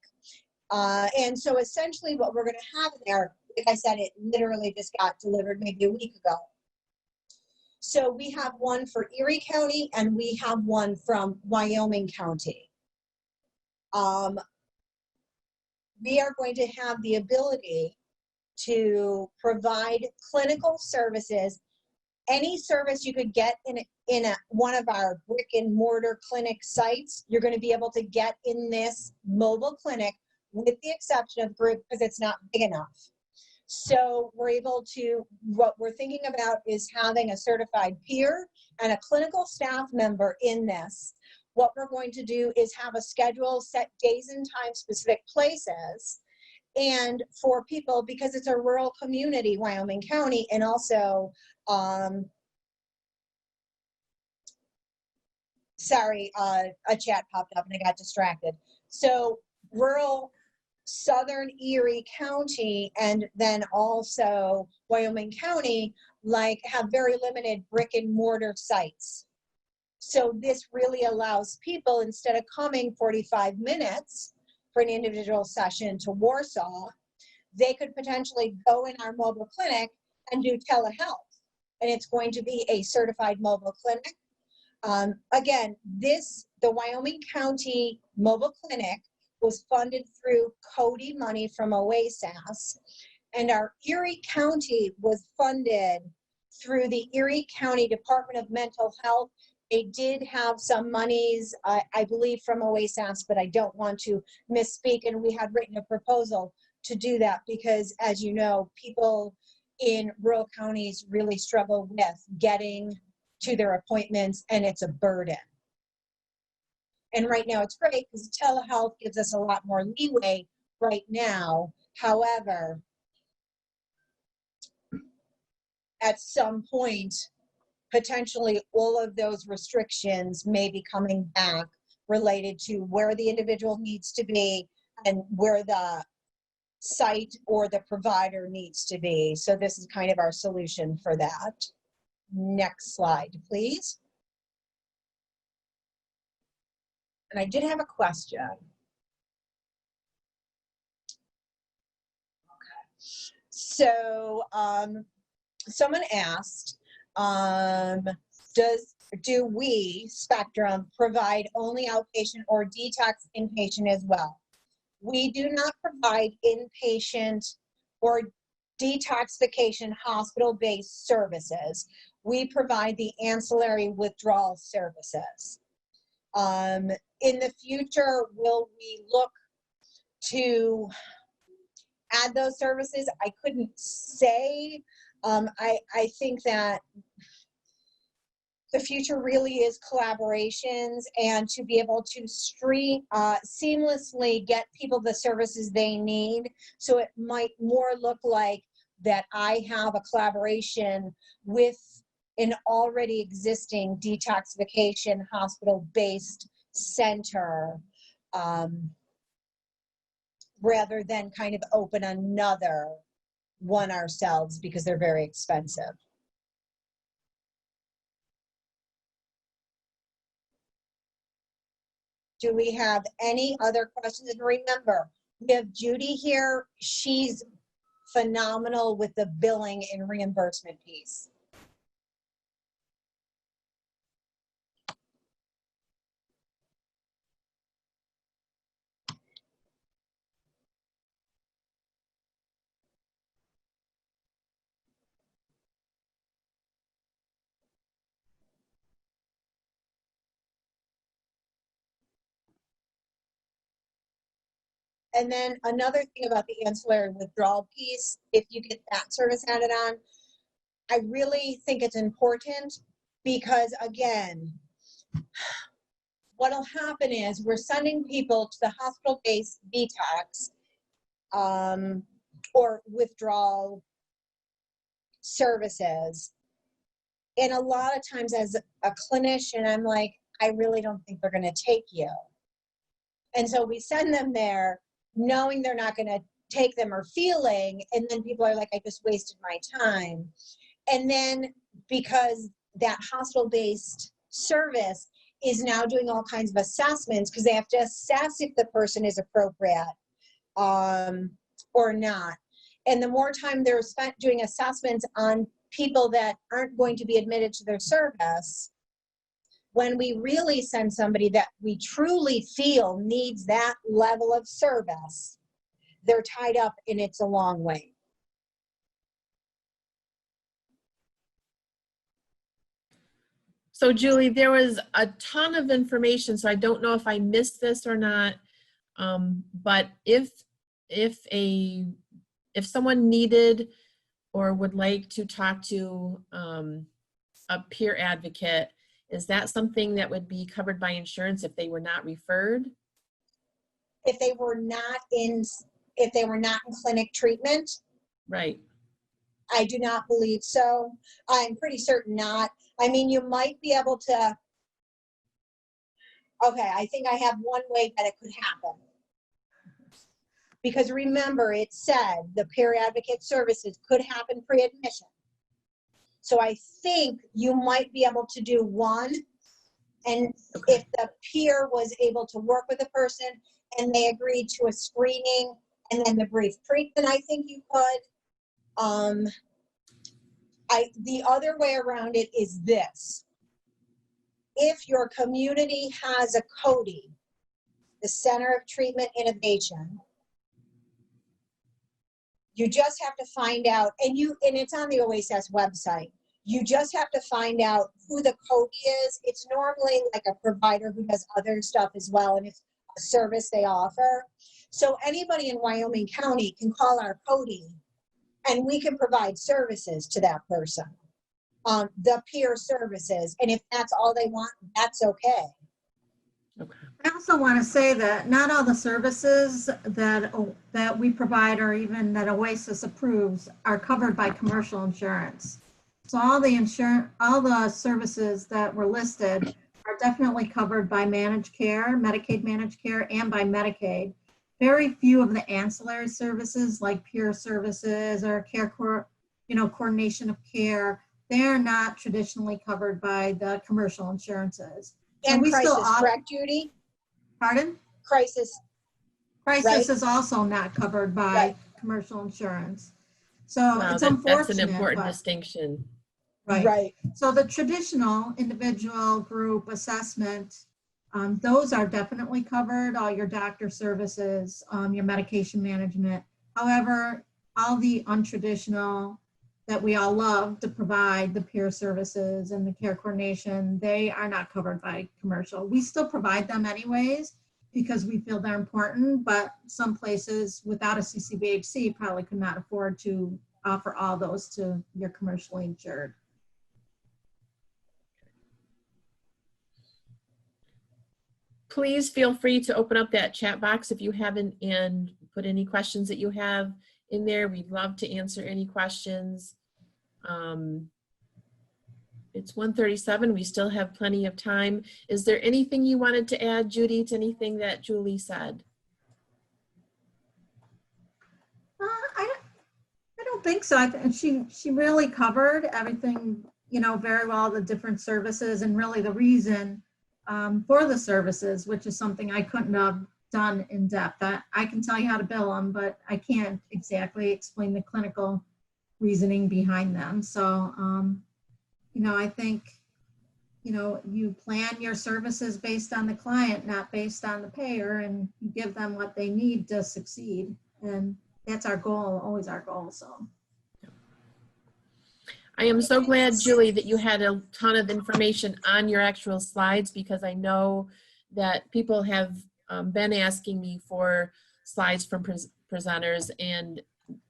And so essentially what we're going to have there, like I said, it literally just got delivered maybe a week ago. So we have one for Erie County and we have one from Wyoming County. We are going to have the ability to provide clinical services. Any service you could get in one of our brick and mortar clinic sites, you're going to be able to get in this mobile clinic, with the exception of group, because it's not big enough. So we're able to, what we're thinking about is having a certified peer and a clinical staff member in this. What we're going to do is have a schedule, set days and time, specific places, and for people, because it's a rural community, Wyoming County, and also, sorry, a chat popped up and I got distracted. So rural Southern Erie County and then also Wyoming County, like, have very limited brick and mortar sites. So this really allows people, instead of coming 45 minutes for an individual session to Warsaw, they could potentially go in our mobile clinic and do telehealth. And it's going to be a certified mobile clinic. Again, the Wyoming County Mobile Clinic was funded through CODI money from OASAS, and our Erie County was funded through the Erie County Department of Mental Health. They did have some monies, I believe, from OASAS, but I don't want to misspeak, and we had written a proposal to do that because, as you know, people in rural counties really struggle with getting to their appointments, and it's a burden. And right now it's great because telehealth gives us a lot more leeway right now. However, at some point, potentially all of those restrictions may be coming back related to where the individual needs to be and where the site or the provider needs to be. So this is kind of our solution for that. Next slide, please. And I did have a question. Okay. So someone asked, do we, Spectrum, provide only outpatient or detox inpatient as well? We do not provide inpatient or detoxification hospital-based services. We provide the ancillary withdrawal services. In the future, will we look to add those services? I couldn't say. I think that the future really is collaborations and to be able to seamlessly get people the services they need. So it might more look like that I have a collaboration with an already existing detoxification hospital-based center, rather than kind of open another one ourselves because they're very expensive. Do we have any other questions? And remember, we have Judy here. She's phenomenal with the billing and reimbursement piece. And then another thing about the ancillary withdrawal piece, if you get that service added on, I really think it's important because, again, what'll happen is we're sending people to the hospital-based detox or withdrawal services. And a lot of times as a clinician, I'm like, I really don't think they're gonna take you. And so we send them there knowing they're not gonna take them or feeling, and then people are like, I just wasted my time. And then because that hospital-based service is now doing all kinds of assessments because they have to assess if the person is appropriate or not. And the more time they're spent doing assessments on people that aren't going to be admitted to their service, when we really send somebody that we truly feel needs that level of service, they're tied up and it's a long way. So Julie, there was a ton of information, so I don't know if I missed this or not. But if a if someone needed or would like to talk to a peer advocate, is that something that would be covered by insurance if they were not referred? If they were not in clinic treatment, Right. I do not believe so. I'm pretty certain not. I mean, you might be able to, okay, I think I have one way that it could happen. Because remember, it said the peer advocate services could happen pre-admission. So I think you might be able to do one. And Okay. if the peer was able to work with a person and they agreed to a screening and then the brief treatment, I think you could. The other way around it is this. If your community has a CODI, the Center of Treatment Innovation, you just have to find out, and it's on the OASAS website. You just have to find out who the CODI is. It's normally like a provider who does other stuff as well, and it's a service they offer. So anybody in Wyoming County can call our CODI, and we can provide services to that person, the peer services. And if that's all they want, that's okay. Okay. I also want to say that not all the services that we provide or even that OASIS approves are covered by commercial insurance. So all the services that were listed are definitely covered by managed care, Medicaid managed care, and by Medicaid. Very few of the ancillary services like peer services or coordination of care, they're not traditionally covered by the commercial insurances. And we crisis, still correct, Judy? Pardon? Crisis. Crisis Right. is also not covered by Right. commercial insurance. So Wow, it's that's unfortunate. an important but- distinction. Right. So the traditional individual group assessment, those are definitely covered, all your doctor services, your medication management. However, all the untraditional that we all love to provide, the peer services and the care coordination, they are not covered by commercial. We still provide them anyways because we feel they're important, but some places without a CCBHC probably could not afford to offer all those to your commercially insured. Please feel free to open up that chat box if you haven't and put any questions that you have in there. We'd love to answer any questions. It's 1:37. We still have plenty of time. Is there anything you wanted to add, Judy, to anything that Julie said? I don't think so. She really covered everything, very well, the different services and really the reason for the services, which is something I couldn't have done in depth. I can tell you how to bill them, but I can't exactly explain the clinical reasoning behind them. So, I think, you plan your services based on the client, not based on the payer, and you give them what they need to succeed. And that's our goal, always our goal. So. I am so glad, Julie, that you had a ton of information on your actual slides, because I know that people have been asking me for slides from presenters, and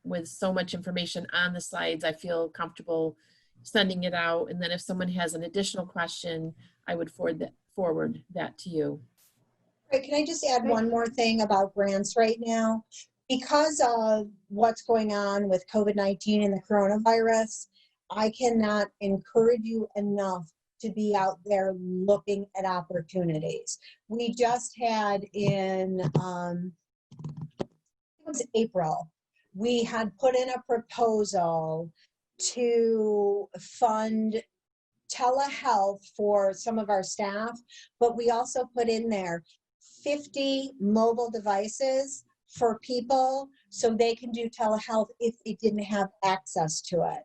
with so much information on the slides, I feel comfortable sending it out. And then if someone has an additional question, I would forward that to you. Right, can I just add one more thing about grants right now? Because of what's going on with COVID-19 and the coronavirus, I cannot encourage you enough to be out there looking at opportunities. We just had in, it was April, we had put in a proposal to fund telehealth for some of our staff, but we also put in there 50 mobile devices for people so they can do telehealth if they didn't have access to it.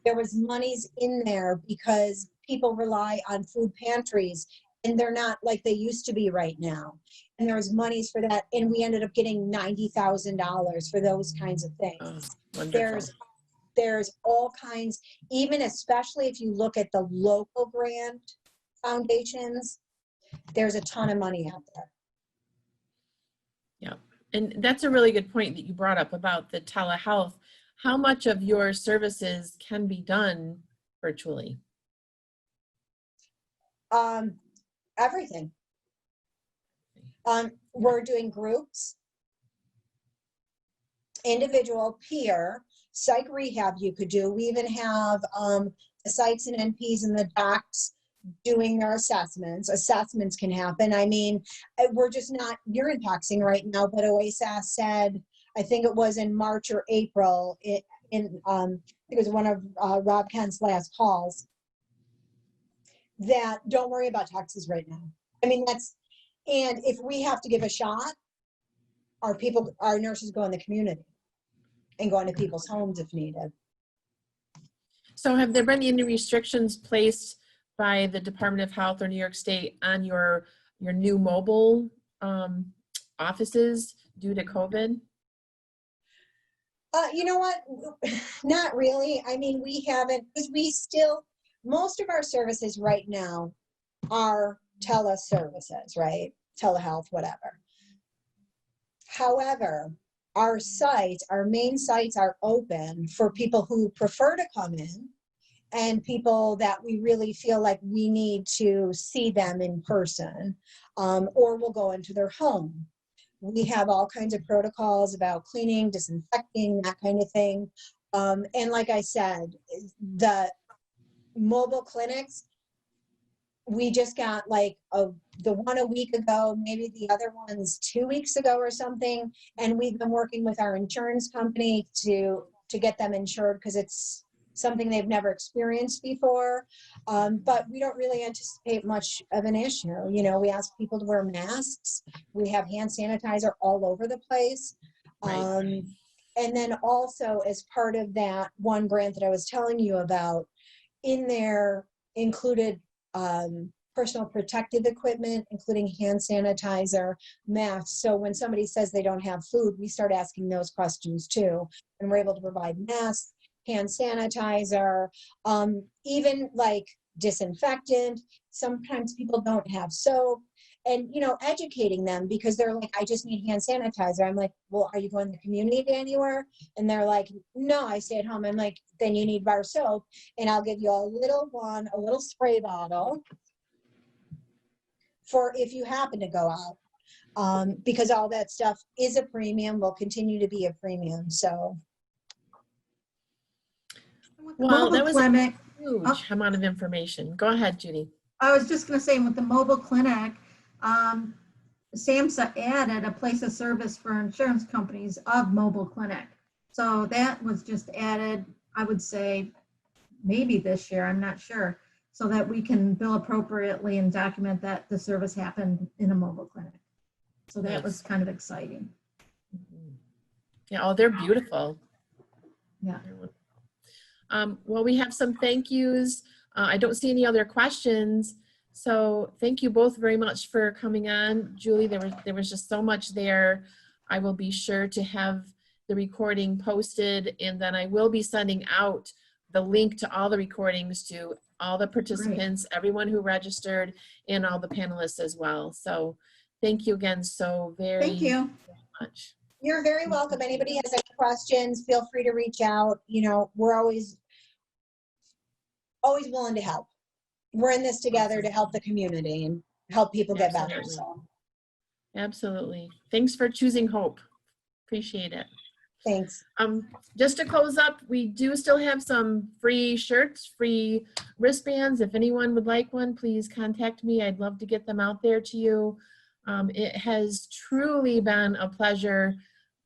There was monies in there because people rely on food pantries and they're not like they used to be right now. And there was monies for that, and we ended up getting $90,000 for those kinds of things. Oh, wonderful. There's all kinds, even especially if you look at the local grant foundations, there's a ton of money out there. Yeah, And that's a really good point that you brought up about the telehealth. How much of your services can be done virtually? Everything. We're doing groups, individual, peer, psych rehab you could do. We even have the sites and NPs and the docs doing their assessments. Assessments can happen. I mean, we're just not urine toxing right now, but OASAS said, I think it was in March or April, it was one of Rob Kent's last calls, that don't worry about toxins right now. I mean, and if we have to give a shot, our nurses go in the community and go into people's homes if needed. So have there been any restrictions placed by the Department of Health or New York State on your new mobile offices due to COVID? You know what? Not really. I mean, we haven't, because most of our services right now are teleservices, right? Telehealth, whatever. However, our main sites are open for people who prefer to come in and people that we really feel like we need to see them in person, or we'll go into their home. We have all kinds of protocols about cleaning, disinfecting, that kind of thing. And like I said, the mobile clinics, we just got like the one a week ago, maybe the other one's 2 weeks ago or something. And we've been working with our insurance company to get them insured because it's something they've never experienced before. But we don't really anticipate much of an issue. You know, we ask people to wear masks. We have hand sanitizer all over the place. Right. And then also as part of that one grant that I was telling you about, in there included personal protective equipment, including hand sanitizer, masks. So when somebody says they don't have food, we start asking those questions too. And we're able to provide masks, hand sanitizer, even like disinfectant. Sometimes people don't have soap. And, you know, educating them because they're like, I just need hand sanitizer. I'm like, well, are you going to the community anywhere? And they're like, no, I stay at home. I'm like, then you need bar soap. And I'll give you a little spray bottle for if you happen to go out. Because all that stuff is a premium, will continue to be a premium. So. Well, that was clinic, a huge amount of information. Go ahead, Judy. I was just going to say with the mobile clinic, SAMHSA added a place of service for insurance companies of mobile clinic. So that was just added, I would say, maybe this year, I'm not sure, so that we can bill appropriately and document that the service happened in a mobile clinic. So that was kind of exciting. Yeah, oh, they're beautiful. Yeah. Well, we have some thank yous. I don't see any other questions. So thank you both very much for coming on. Julie, there was just so much there. I will be sure to have the recording posted, and then I will be sending out the link to all the recordings to all the participants, everyone who registered, and all the panelists as well. So thank you again so very much. You're very welcome. Anybody has any questions, feel free to reach out. You know, we're always willing to help. We're in this together to help the community and help people get better. So. Absolutely. Thanks for choosing Hope. Appreciate it. Thanks. Just to close up, we do still have some free shirts, free wristbands. If anyone would like one, please contact me. I'd love to get them out there to you. It has truly been a pleasure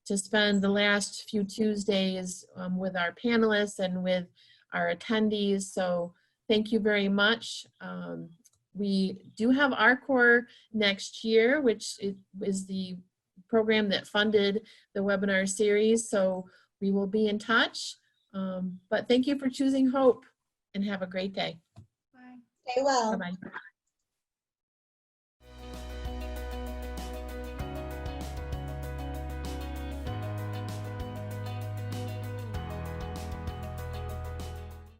to spend the last few Tuesdays with our panelists and with our attendees. So thank you very much. We do have ARCOR next year, which is the program that funded the webinar series. So we will be in touch. But thank you for choosing Hope, and have a great day. Bye. Stay well. Bye-bye.